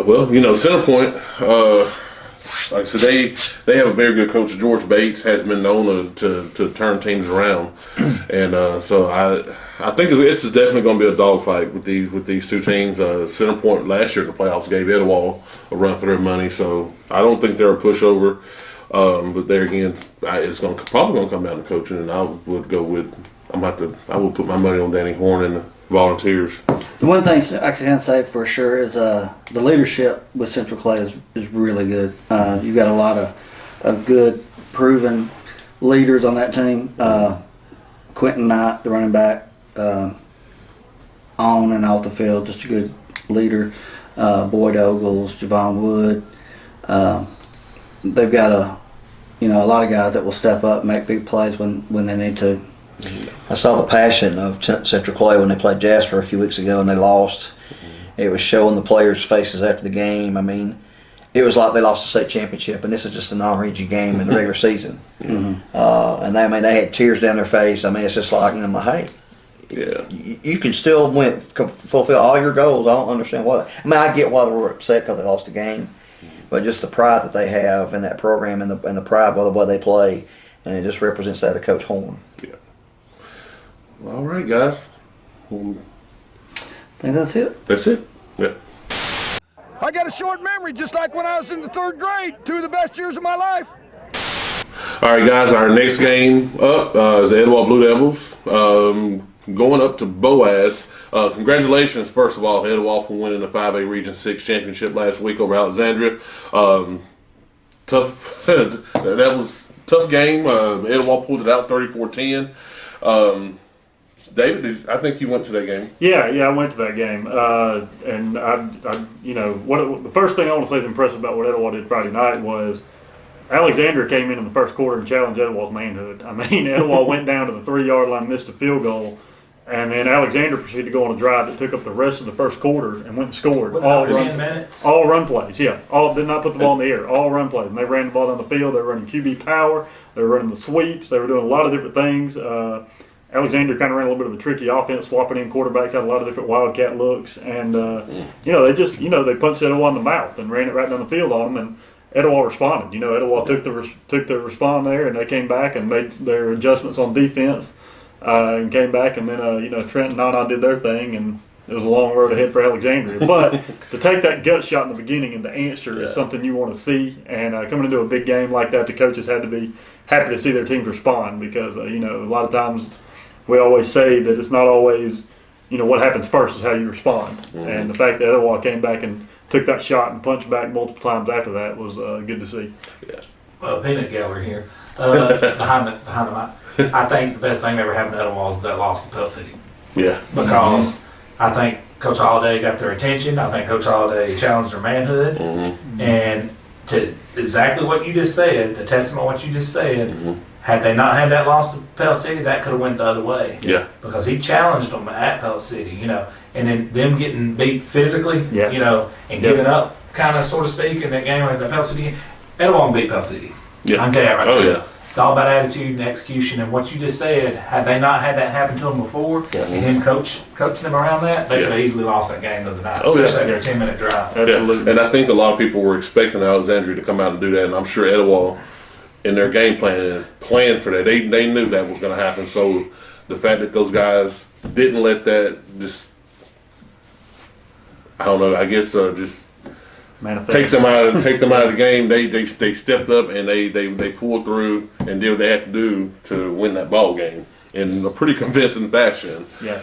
Well, Center Point, like I said, they have a very good coach. George Bates has been known to turn teams around, and so I think it's definitely going to be a dogfight with these two teams. Center Point last year in the playoffs gave Etowah a run for their money, so I don't think they're a pushover. But there again, it's probably going to come down to coaching, and I would go with I would put my money on Danny Horn and the Volunteers. The one thing I can say for sure is the leadership with Central Clay is really good. You've got a lot of good, proven leaders on that team. Quentin Knight, the running back, on and off the field, just a good leader. Boyd Ogles, Javon Wood. They've got a lot of guys that will step up, make big plays when they need to. I saw the passion of Central Clay when they played Jasper a few weeks ago and they lost. It was showing the players' faces after the game. I mean, it was like they lost the state championship, and this is just a non-region game in the regular season. And they had tears down their face. I mean, it's just like, hey, you can still fulfill all your goals. I don't understand why. I mean, I get why they were upset because they lost the game, but just the pride that they have in that program and the pride by the way they play, and it just represents that of Coach Horn. Yeah. All right, guys. I think that's it. That's it. Yeah. I got a short memory, just like when I was in the 3rd grade. 2 of the best years of my life. All right, guys. Our next game up is the Etowah Blue Devils. going up to Boaz. Congratulations, first of all, Etowah for winning the 5A Region 6 championship last week over Alexandria. Tough. That was a tough game. Etowah pulled it out 34-10. David, I think you went to that game. Yeah, I went to that game, and I the first thing I want to say is impressive about what Etowah did Friday night was Alexandria came in the first quarter and challenged Etowah's manhood. I mean, Etowah went down to the 3-yard line, missed a field goal, and then Alexandria proceeded to go on a drive that took up the rest of the first quarter and went and scored. All 10 minutes? All run plays, yeah. All did not put the ball in the air. All run plays. And they ran the ball down the field. They were running QB power. They were running the sweeps. They were doing a lot of different things. Alexandria kind of ran a little bit of a tricky offense, swapping in quarterbacks, had a lot of different wildcat looks, and they just they punched Etowah in the mouth and ran it right down the field on them, and Etowah responded. Etowah took the respond there, and they came back and made their adjustments on defense, and came back, and then Trent and Nana did their thing, and it was a long road ahead for Alexandria. But to take that gut shot in the beginning and to answer is something you want to see, and coming into a big game like that, the coaches had to be happy to see their teams respond because a lot of times. We always say that it's not always, what happens first is how you respond. Mm-hmm. And the fact that Etowah came back and took that shot and punched back multiple times after that was good to see. Yeah. Peanut Gallery here. Behind the mic. I think the best thing that ever happened to Etowah was that loss to Pell City. Yeah. Because I think Coach Holiday got their attention. I think Coach Holiday challenged their manhood. Mm-hmm. And to exactly what you just said, the testament of what you just said, had they not had that loss to Pell City, that could have went the other way. Yeah. Because he challenged them at Pell City, and then them getting beat physically, and giving up, kind of, so to speak, in that game like the Pell City. Etowah beat Pell City. Yeah. I can tell you that right now. Yeah. It's all about attitude and execution. And what you just said, had they not had that happen to them before, and him coaching them around that, they could have easily lost that game the other night. Especially their 10-minute drive. Absolutely. Yeah. And I think a lot of people were expecting Alexandria to come out and do that, and I'm sure Etowah, in their game plan for that, they knew that was going to happen. So the fact that those guys didn't let that just, I don't know, I guess just manifest. take them out of the game. They stepped up and they pulled through and did what they had to do to win that ball game in a pretty convincing fashion. Yeah.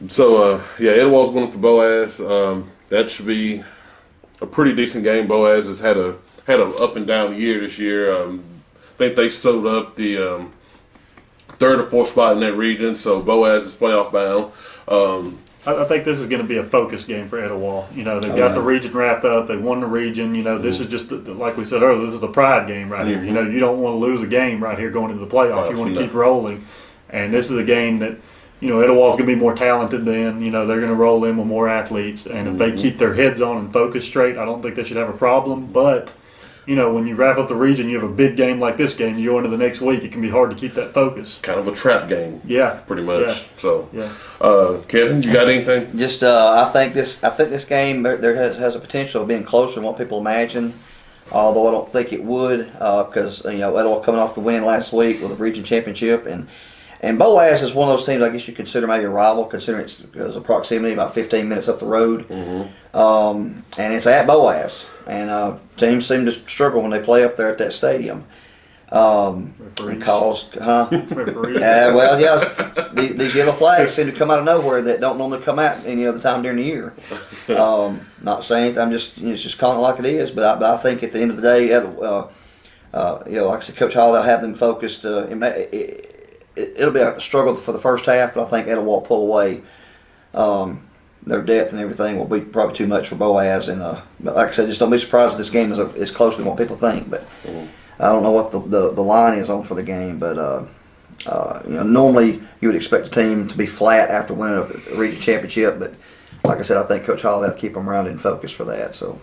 Etowah's going up to Boaz. That should be a pretty decent game. Boaz has had an up and down year this year. I think they sewed up the 3rd or 4th spot in that region, so Boaz is playoff bound. I think this is going to be a focus game for Etowah. They've got the region wrapped up. They won the region. This is just, like we said earlier, this is a pride game right here. You don't want to lose a game right here going into the playoffs. You want to keep rolling. And this is a game that, Etowah's going to be more talented than, they're going to roll in with more athletes. And if they keep their heads on and focus straight, I don't think they should have a problem. But when you wrap up the region, you have a big game like this game, you go into the next week, it can be hard to keep that focus. Kind of a trap game. Yeah. Pretty much. Yeah. So, Kevin, you got anything? Just, I think this game there has a potential of being closer than what people imagine. Although I don't think it would, because Etowah coming off the win last week with the region championship, and Boaz is one of those teams I guess you consider maybe a rival, considering it's because of proximity, about 15 minutes up the road, and it's at Boaz. And teams seem to struggle when they play up there at that stadium. These yellow flags seem to come out of nowhere that don't normally come out any other time during the year. Not saying I'm just it's just calling it like it is, but I think at the end of the day, like I said, Coach Hall will have them focused. It'll be a struggle for the first half, but I think Etowah will pull away. Their depth and everything will be probably too much for Boaz, and but like I said, just don't be surprised if this game is closer than what people think. But I don't know what the line is on for the game, but normally you would expect a team to be flat after winning a region championship, but like I said, I think Coach Hall will keep them around in focus for that. So.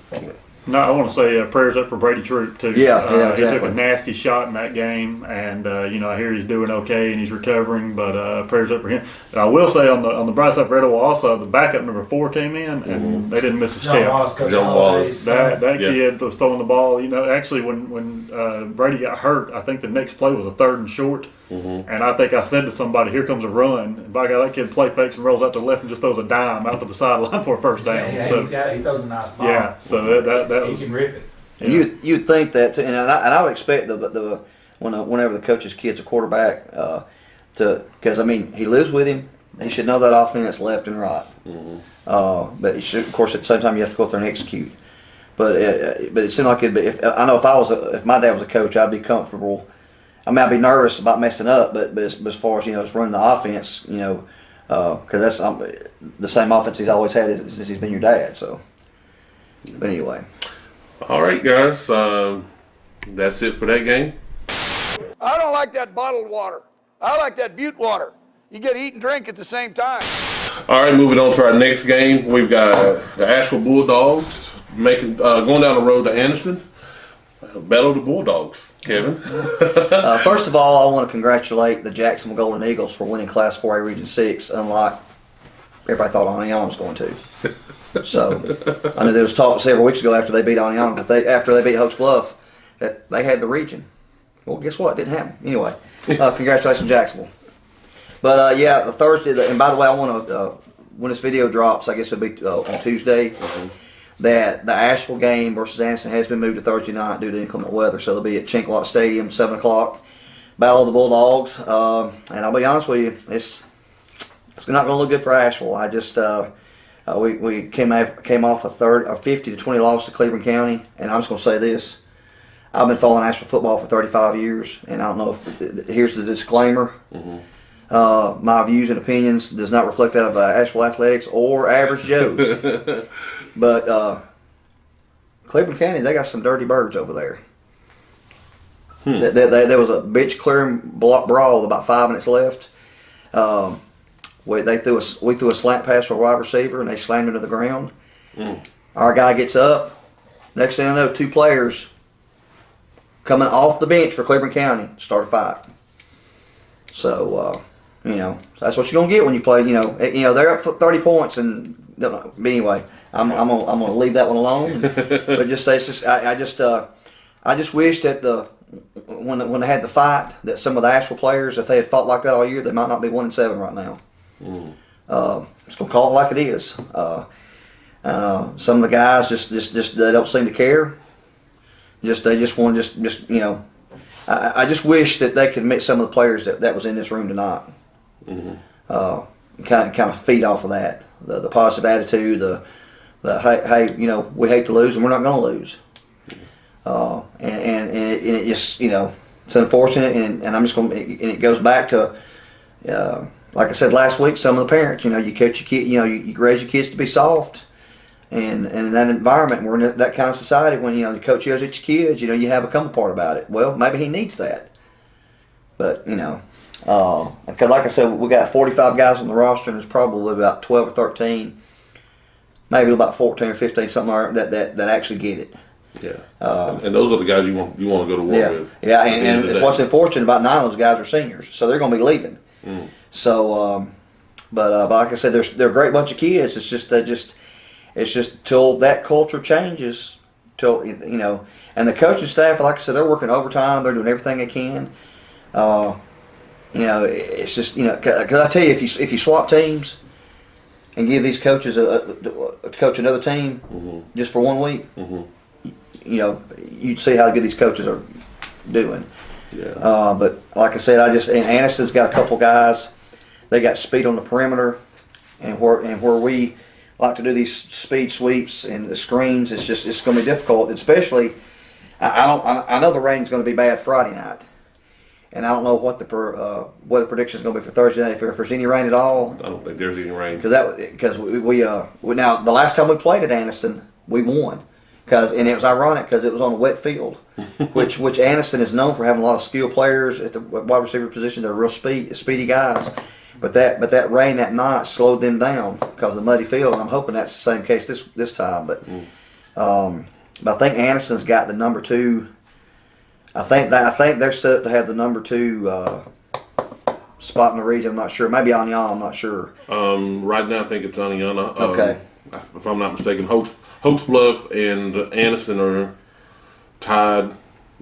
No, I want to say prayers up for Brady Troop too. Yeah, exactly. He took a nasty shot in that game, and I hear he's doing okay and he's recovering. But prayers up for him. And I will say on the bright side for Etowah also, the backup number 4 came in and they didn't miss a step. John Wallace. That kid was throwing the ball. Actually when Brady got hurt, I think the next play was a 3rd and short. And I think I said to somebody, "Here comes a run." And by God, that kid play fakes and rolls out to the left and just throws a dime out to the sideline for a first down. Yeah, so, he throws a nice ball. Yeah, so that he was, can rip it. And you'd think that, and I would expect whenever the coach's kid's a quarterback, because I mean he lives with him. He should know that offense left and right. But he should, of course, at the same time you have to go out there and execute. But it seemed like it'd be. If my dad was a coach, I'd be comfortable. I mean, I'd be nervous about messing up, but as far as just running the offense, because that's the same offense he's always had since he's been your dad. So, but anyway. All right, guys. That's it for that game. I don't like that bottled water. I like that butte water. You get to eat and drink at the same time. All right, moving on to our next game. We've got the Asheville Bulldogs going down the road to Anniston. Battle of the Bulldogs, Kevin. First of all, I want to congratulate the Jacksonville Golden Eagles for winning Class 4A Region 6, unlike everybody thought Aniana was going to. So, I know there was talk several weeks ago after they beat Aniana, after they beat Hokes Bluff, that they had the region. Well, guess what? It didn't happen. Anyway, congratulations, Jacksonville. But, the Thursday, and by the way, I want to, when this video drops, I guess it'll be on Tuesday, that the Asheville game versus Anniston has been moved to Thursday night due to inclement weather. So they'll be at Chinklot Stadium, 7 o'clock. Battle of the Bulldogs. And I'll be honest with you, it's not going to look good for Asheville. I just we came off a 50-20 loss to Cleveland County, and I'm just going to say this: I've been following Asheville football for 35 years, and I don't know if here's the disclaimer. My views and opinions does not reflect that of Asheville Athletics or Average Joe's. But Cleveland County, they got some dirty birds over there. There was a bitch clearing brawl with about 5 minutes left. We threw a slant pass for a wide receiver, and they slammed him to the ground. Our guy gets up. Next thing I know, 2 players coming off the bench for Cleveland County start a fight. So, that's what you're gonna get when you play. They're up for 30 points, and but anyway, I'm gonna leave that one alone. But just say it's just I just wish that when they had the fight, that some of the Asheville players, if they had fought like that all year, they might not be 1-7 right now. Just gonna call it like it is. Some of the guys just they don't seem to care. They just want to I just wish that they could meet some of the players that was in this room tonight. Kind of feed off of that, the positive attitude, the hey, we hate to lose and we're not going to lose. And it just it's unfortunate, and I'm just going and it goes back to like I said last week, some of the parents, you coach your kid, you raise your kids to be soft. And in that environment, we're in that kind of society when the coach yells at your kids, you have a come apart about it. Well, maybe he needs that, but because like I said, we got 45 guys on the roster, and there's probably about 12 or 13, maybe about 14 or 15, something like that actually get it. Yeah, and those are the guys you want to go to war with. Yeah, and what's unfortunate about 9 of those guys are seniors, so they're going to be leaving. So, but like I said, they're a great bunch of kids. It's just till that culture changes, and the coaching staff, like I said, they're working overtime. They're doing everything they can. It's just because I tell you, if you swap teams and give these coaches a coach another team just for 1 week, you'd see how good these coaches are doing. Yeah. But like I said, and Anniston's got a couple guys. They got speed on the perimeter, and where we like to do these speed sweeps and the screens, it's going to be difficult. Especially, I know the rain's going to be bad Friday night, and I don't know what the weather prediction is going to be for Thursday night. If there's any rain at all, I don't think there's any rain. Because we now the last time we played at Anniston, we won. And it was ironic because it was on a wet field, which Anniston is known for having a lot of skilled players at the wide receiver position. They're real speedy guys. But that rain that night slowed them down because of the muddy field. And I'm hoping that's the same case this time. But I think Anniston's got the number 2. I think they're set up to have the number 2 spot in the region. I'm not sure. Maybe Aniana. I'm not sure. Right now, I think it's Aniana. Okay. If I'm not mistaken, Hokes Bluff and Anniston are tied.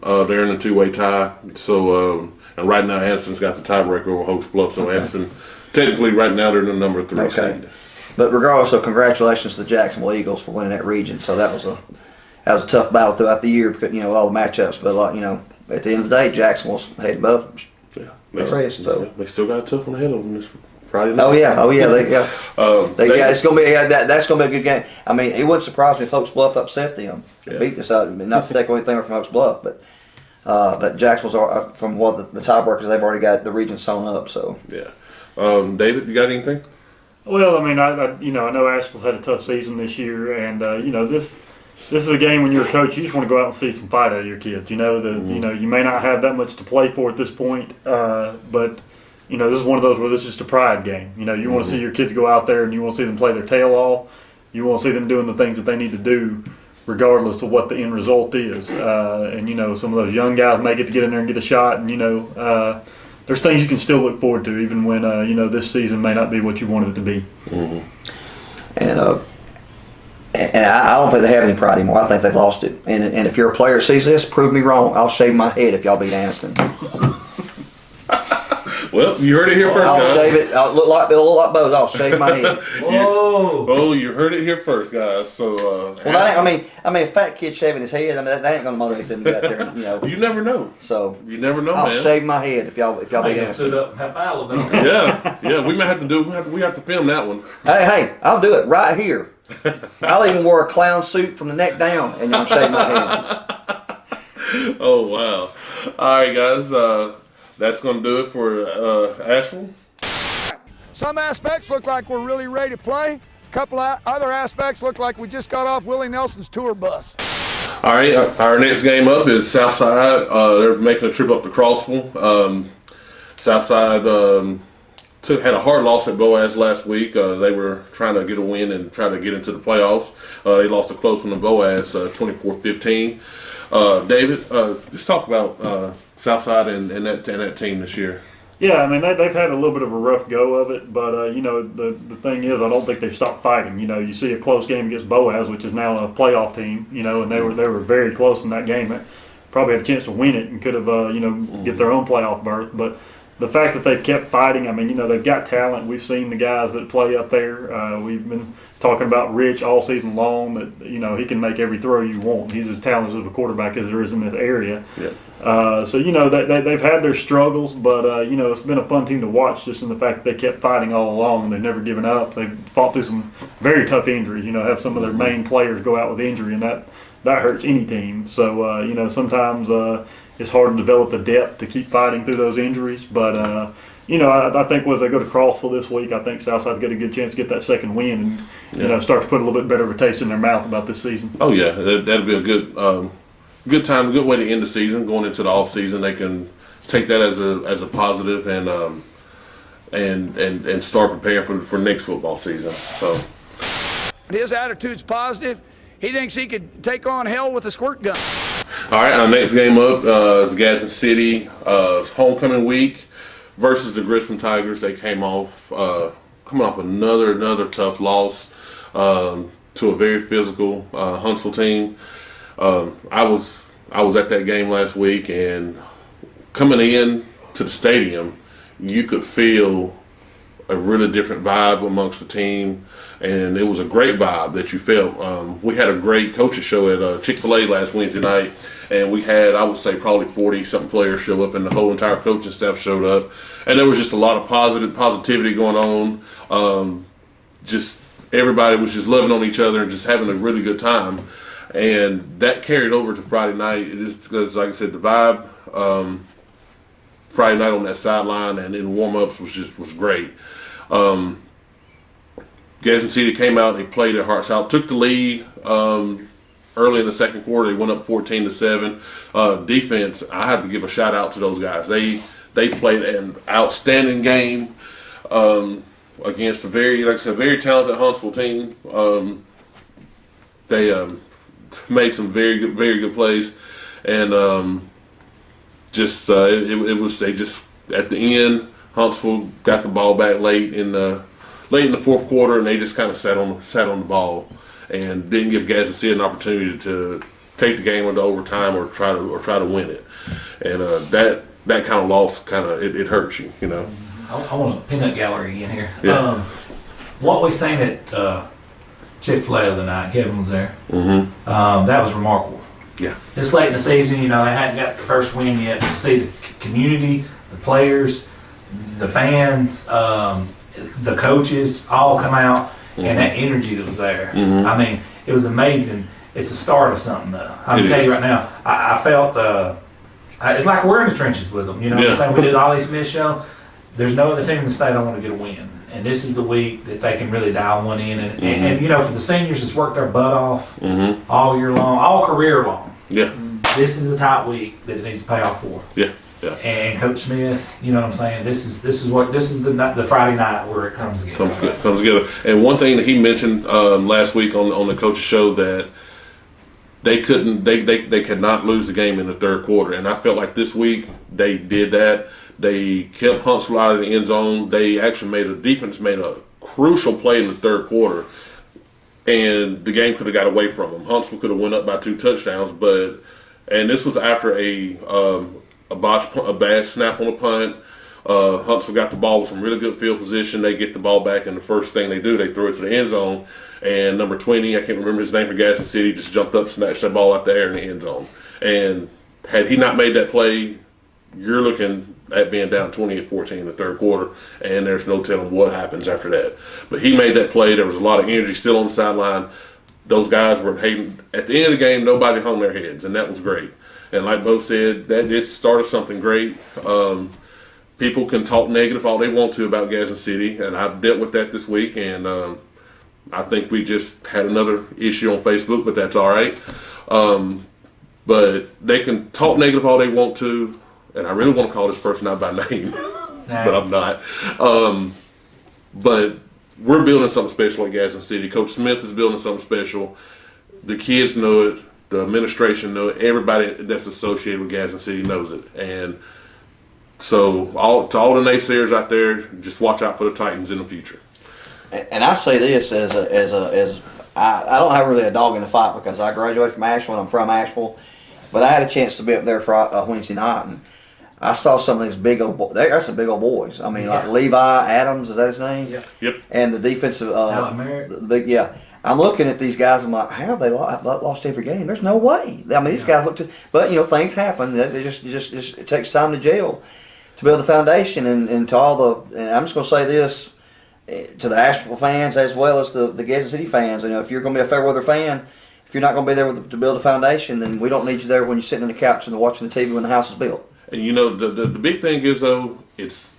They're in a 2-way tie. So, and right now, Anniston's got the tiebreaker over Hokes Bluff. So, Anniston, technically, right now, they're in the number 3 seed. But regardless, so congratulations to the Jacksonville Eagles for winning that region. So that was a tough battle throughout the year because all the matchups. But at the end of the day, Jacksonville's headed above them. Yeah, rest. So they still got a tough one ahead of them this Friday night. Oh yeah. It's gonna be that's gonna be a good game. I mean, it wouldn't surprise me if Hokes Bluff upset them. Beat us out. Not to take anything from Hokes Bluff, but Jacksonville's from what the tiebreakers, they've already got the region sewn up. So yeah. David, you got anything? Well, I mean, I know Asheville's had a tough season this year, and this is a game when you're a coach, you just want to go out and see some fight out of your kids. You may not have that much to play for at this point, but this is one of those where this is just a pride game. You want to see your kids go out there and you want to see them play their tail off. You want to see them doing the things that they need to do, regardless of what the end result is. And some of those young guys may get to get in there and get a shot, and there's things you can still look forward to, even when this season may not be what you wanted it to be. And I don't think they have any pride anymore. I think they've lost it. And if you're a player that sees this, prove me wrong. I'll shave my head if y'all beat Anniston. Well, you heard it here first, I'll guys. shave it. It'll look like Boaz. I'll shave my head. Whoa! Oh, you heard it here first, guys. So, a fat kid shaving his head. That ain't gonna motivate them to get out there. You never know. So you never know, I'll man. shave my head if y'all beat Anniston. Sit up and have battle. Yeah. We may have to we have to film that one. Hey, I'll do it right here. I'll even wear a clown suit from the neck down, and y'all shave my head. Oh wow! All right, guys. That's going to do it for Asheville. Some aspects look like we're really ready to play. A couple of other aspects look like we just got off Willie Nelson's tour bus. All right, our next game up is Southside. They're making a trip up to Crossville. Southside had a hard loss at Boaz last week. They were trying to get a win and try to get into the playoffs. They lost a close one to Boaz, 24-15. David, just talk about Southside and that team this year. Yeah, I mean they've had a little bit of a rough go of it, but the thing is, I don't think they've stopped fighting. You see a close game against Boaz, which is now a playoff team. And they were very close in that game. Probably had a chance to win it and could have get their own playoff berth. But the fact that they've kept fighting, I mean they've got talent. We've seen the guys that play up there. We've been talking about Rich all season long, that he can make every throw you want. He's as talented of a quarterback as there is in this area. Yeah. So they've had their struggles, but it's been a fun team to watch, just in the fact that they kept fighting all along and they've never given up. They've fought through some very tough injuries. Have some of their main players go out with injury, and that hurts any team. So sometimes it's hard to develop the depth to keep fighting through those injuries. But I think as they go to Crossville this week, I think Southside's got a good chance to get that second win and start to put a little bit better of a taste in their mouth about this season. Oh yeah, that'll be a good time, a good way to end the season. Going into the off season, they can take that as a positive and start preparing for next football season. So his attitude's positive. He thinks he could take on Hale with a squirt gun. All right, our next game up is Gadsden City homecoming week versus the Grissom Tigers. They coming off another tough loss to a very physical Huntsville team. I was at that game last week, and coming in to the stadium, you could feel a really different vibe amongst the team, and it was a great vibe that you felt. We had a great coaches show at Chick-fil-A last Wednesday night, and we had, I would say, probably 40-something players show up, and the whole entire coaching staff showed up, and there was just a lot of positivity going on. Just everybody was just loving on each other and just having a really good time, and that carried over to Friday night. It is because, like I said, the vibe Friday night on that sideline and in warm-ups was great. Gadsden City came out, they played their hearts out, took the lead early in the second quarter. They went up 14-7. Defense, I have to give a shout out to those guys. They played an outstanding game against a very talented Huntsville team. They made some very good plays, and they just at the end, Huntsville got the ball back late in the fourth quarter, and they just kind of sat on the ball and didn't give Gadsden City an opportunity to take the game into overtime or try to win it. And that kind of loss it hurts you, I want a peanut gallery in here. Yeah. What we seen at Chick-fil-A the other night, Kevin was there. Mm-hmm. That was remarkable. Yeah. This late in the season, they hadn't got the first win yet. To see the community the players, the fans, the coaches all come out, and that energy that was there. I mean, it was amazing. It's the start of something, though. I'm telling you right now, I felt it's like we're in the trenches with them. You know what I'm saying? We did Ollie Smith show. There's no other team in the state I want to get a win. And this is the week that they can really dial one in. And you know, for the seniors that's worked their butt off all year long, all career long. Yeah. This is the top week that it needs to pay off for. Yeah. Yeah. And Coach Smith, you know what I'm saying? This is the Friday night where it comes together. Comes together. And one thing that he mentioned last week on the coach's show that they could not lose the game in the third quarter. And I felt like this week they did that. They kept Huntsville out of the end zone. They actually defense made a crucial play in the third quarter, and the game could have got away from them. Huntsville could have went up by 2 touchdowns, and this was after a bad snap on a punt. Huntsville got the ball with some really good field position. They get the ball back, and the first thing they do, they throw it to the end zone. And number 20, I can't remember his name for Gadsden City, just jumped up, snatched that ball out the air in the end zone. And had he not made that play, you're looking at being down 20-14 in the third quarter, and there's no telling what happens after that. But he made that play. There was a lot of energy still on the sideline. Those guys were hating. At the end of the game, nobody hung their heads, and that was great. And like Bo said, that just started something great. People can talk negative all they want to about Gadsden City, and I've dealt with that this week, and I think we just had another issue on Facebook, but that's all right. But they can talk negative all they want to, and I really want to call this person out by name, but I'm not. But we're building something special at Gadsden City. Coach Smith is building something special. The kids know it. The administration know it. Everybody that's associated with Gadsden City knows it. And so to all the naysayers out there, just watch out for the Titans in the future. And I say this as I don't have really a dog in the fight because I graduated from Asheville and I'm from Asheville, but I had a chance to be up there for Wednesday night, and I saw some of these big old boys. They're some big old boys. I mean, like Levi Adams, is that his name? Yeah. Yep. And the defensive, I'm looking at these guys. I'm like, how have they lost every game? There's no way. I mean, these guys look. But you know, things happen. It just it takes time to gel, to build the foundation, and to all the. And I'm just going to say this to the Asheville fans as well as the Gadsden City fans. You know, if you're going to be a fair weather fan, if you're not going to be there to build a foundation, then we don't need you there when you're sitting on the couch and watching the TV when the house is built. And you know, the big thing is, though, it's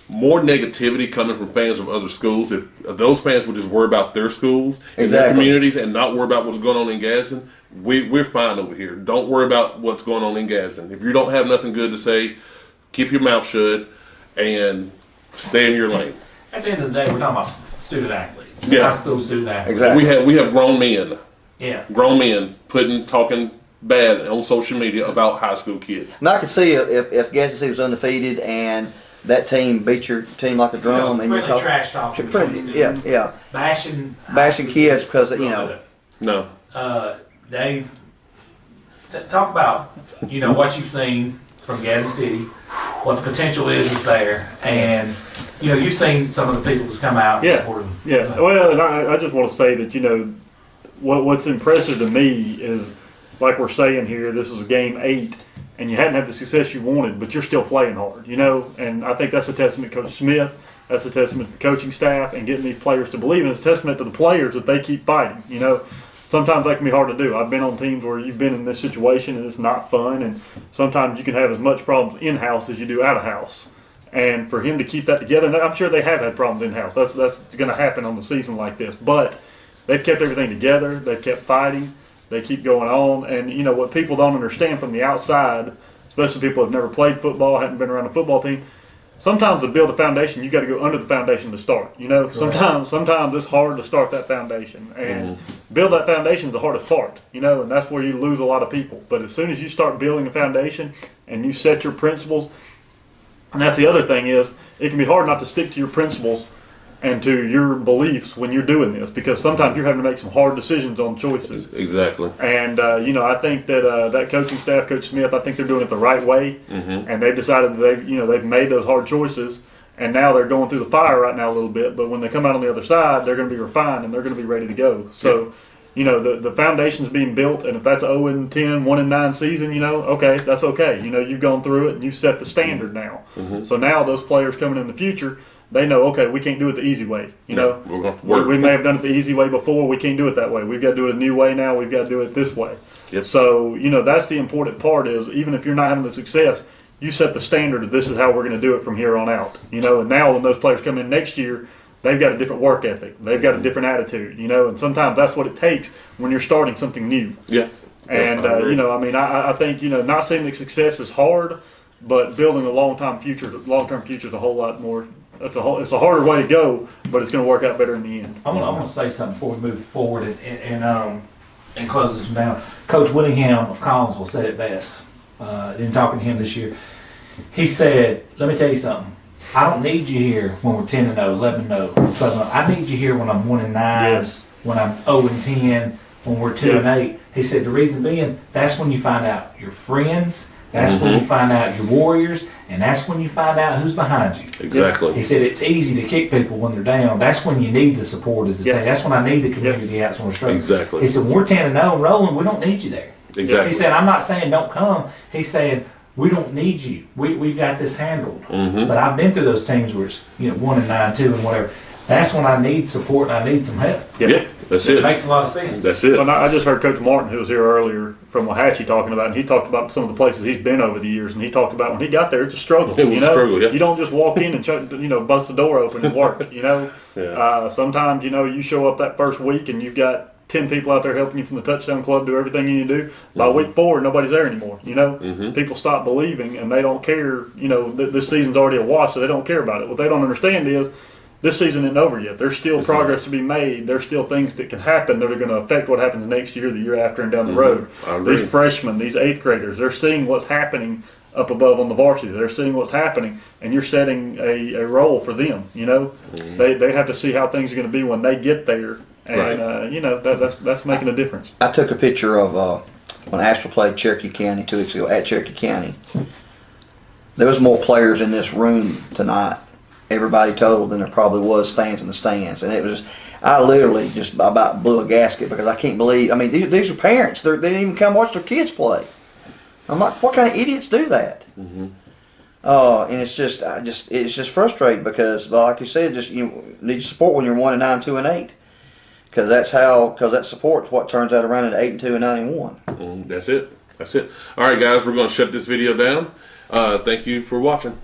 more negativity coming from fans from other schools. If those fans would just worry about their schools and their communities and not worry about what's going on in Gadsden, we're fine over here. Don't worry about what's going on in Gadsden. If you don't have nothing good to say, keep your mouth shut and stay in your lane. At the end of the day, we're talking about student athletes. High school student athletes. Exactly. We have grown men. Yeah. Grown men talking bad on social media about high school kids. Now I could see if Gadsden City was undefeated and that team beat your team like a drum, and you're talking trash talking. bashing kids because No. Dave, talk about what you've seen from Gadsden City, what the potential is there, and you've seen some of the people that's come out and support them. Yeah. Well, and I just want to say that what's impressive to me is, like we're saying here, this is game 8, and you hadn't had the success you wanted, but you're still playing hard, and I think that's a testament to Coach Smith, that's a testament to the coaching staff, and getting these players to believe, and it's a testament to the players that they keep fighting, Sometimes that can be hard to do. I've been on teams where you've been in this situation and it's not fun, and sometimes you can have as much problems in-house as you do out-of-house. And for him to keep that together, and I'm sure they have had problems in-house. That's going to happen on the season like this. But they've kept everything together. They've kept fighting. They keep going on. And, what people don't understand from the outside, especially people who have never played football, haven't been around a football team, sometimes to build a foundation, you got to go under the foundation to start. Sometimes it's hard to start that foundation, and build that foundation is the hardest part. And that's where you lose a lot of people. But as soon as you start building a foundation and you set your principles, and that's the other thing is, it can be hard not to stick to your principles and to your beliefs when you're doing this, because sometimes you're having to make some hard decisions on choices. Exactly. And I think that that coaching staff, Coach Smith, I think they're doing it the right way, and they've decided that they've made those hard choices, and now they're going through the fire right now a little bit. But when they come out on the other side, they're going to be refined and they're going to be ready to go. So, the foundation's being built, and if that's 0-10, 1-9 season, okay, that's okay. You've gone through it and you've set the standard now. So now those players coming in the future, they know, okay, we can't do it the easy way. We're going to work. We may have done it the easy way before. We can't do it that way. We've got to do it a new way now. We've got to do it this way. Yep. So, that's the important part is even if you're not having the success, you set the standard of this is how we're going to do it from here on out. And now when those players come in next year, they've got a different work ethic. They've got a different attitude, and sometimes that's what it takes when you're starting something new. Yeah. And, I think, not saying that success is hard, but building a long-term future is a whole lot more. It's a harder way to go, but it's going to work out better in the end. I'm gonna say something before we move forward and close this one down. Coach Willingham of Collinsville said it best. In talking to him this year, he said, "Let me tell you something. I don't need you here when we're 10-0, 11-0, 12-0. I need you here when I'm 1-9, Yes. when I'm 0-10, when we're 2-8." He said, "The reason being, that's when you find out your friends. That's when you find out your warriors, and that's when you find out who's behind you." Exactly. He said it's easy to kick people when they're down. That's when you need the support as a team. That's when I need the community out when we're struggling. Exactly. He said, when we're 10-0 rolling, we don't need you there. Exactly. He said, I'm not saying don't come. He's saying, we don't need you. We've got this handled. But I've been through those teams where it's 1-9, 2, and whatever. That's when I need support and I need some help. Yeah, that's it. It makes a lot of sense. That's it. Well, I just heard Coach Martin, who was here earlier from Ohatchee, talking about, and he talked about some of the places he's been over the years, and he talked about when he got there, it's a struggle. It was a struggle, yeah. You don't just walk in and bust the door open and work. Yeah. Sometimes you show up that first week and you've got 10 people out there helping you from the touchdown club do everything you need to do. By week 4, nobody's there anymore. People stop believing and they don't care. This season's already a wash, so they don't care about it. What they don't understand is this season isn't over yet. There's still progress to be made. There's still things that can happen that are going to affect what happens next year, the year after, and down the road. These freshmen, these 8th graders, they're seeing what's happening up above on the varsity. They're seeing what's happening, and you're setting a role for them. They have to see how things are going to be when they get there, and that's making a difference. I took a picture of when Asheville played Cherokee County 2 weeks ago at Cherokee County. There was more players in this room tonight, everybody total, than there probably was fans in the stands, and it was just, I literally just about blew a gasket because I can't believe. I mean, these are parents. They didn't even come watch their kids play. I'm like, what kind of idiots do that? And it's just frustrating because, like you said, you need support when you're 1-9, 2-8, because that support's what turns that around into 8-2 and 9-1. That's it. All right, guys, we're going to shut this video down. Thank you for watching.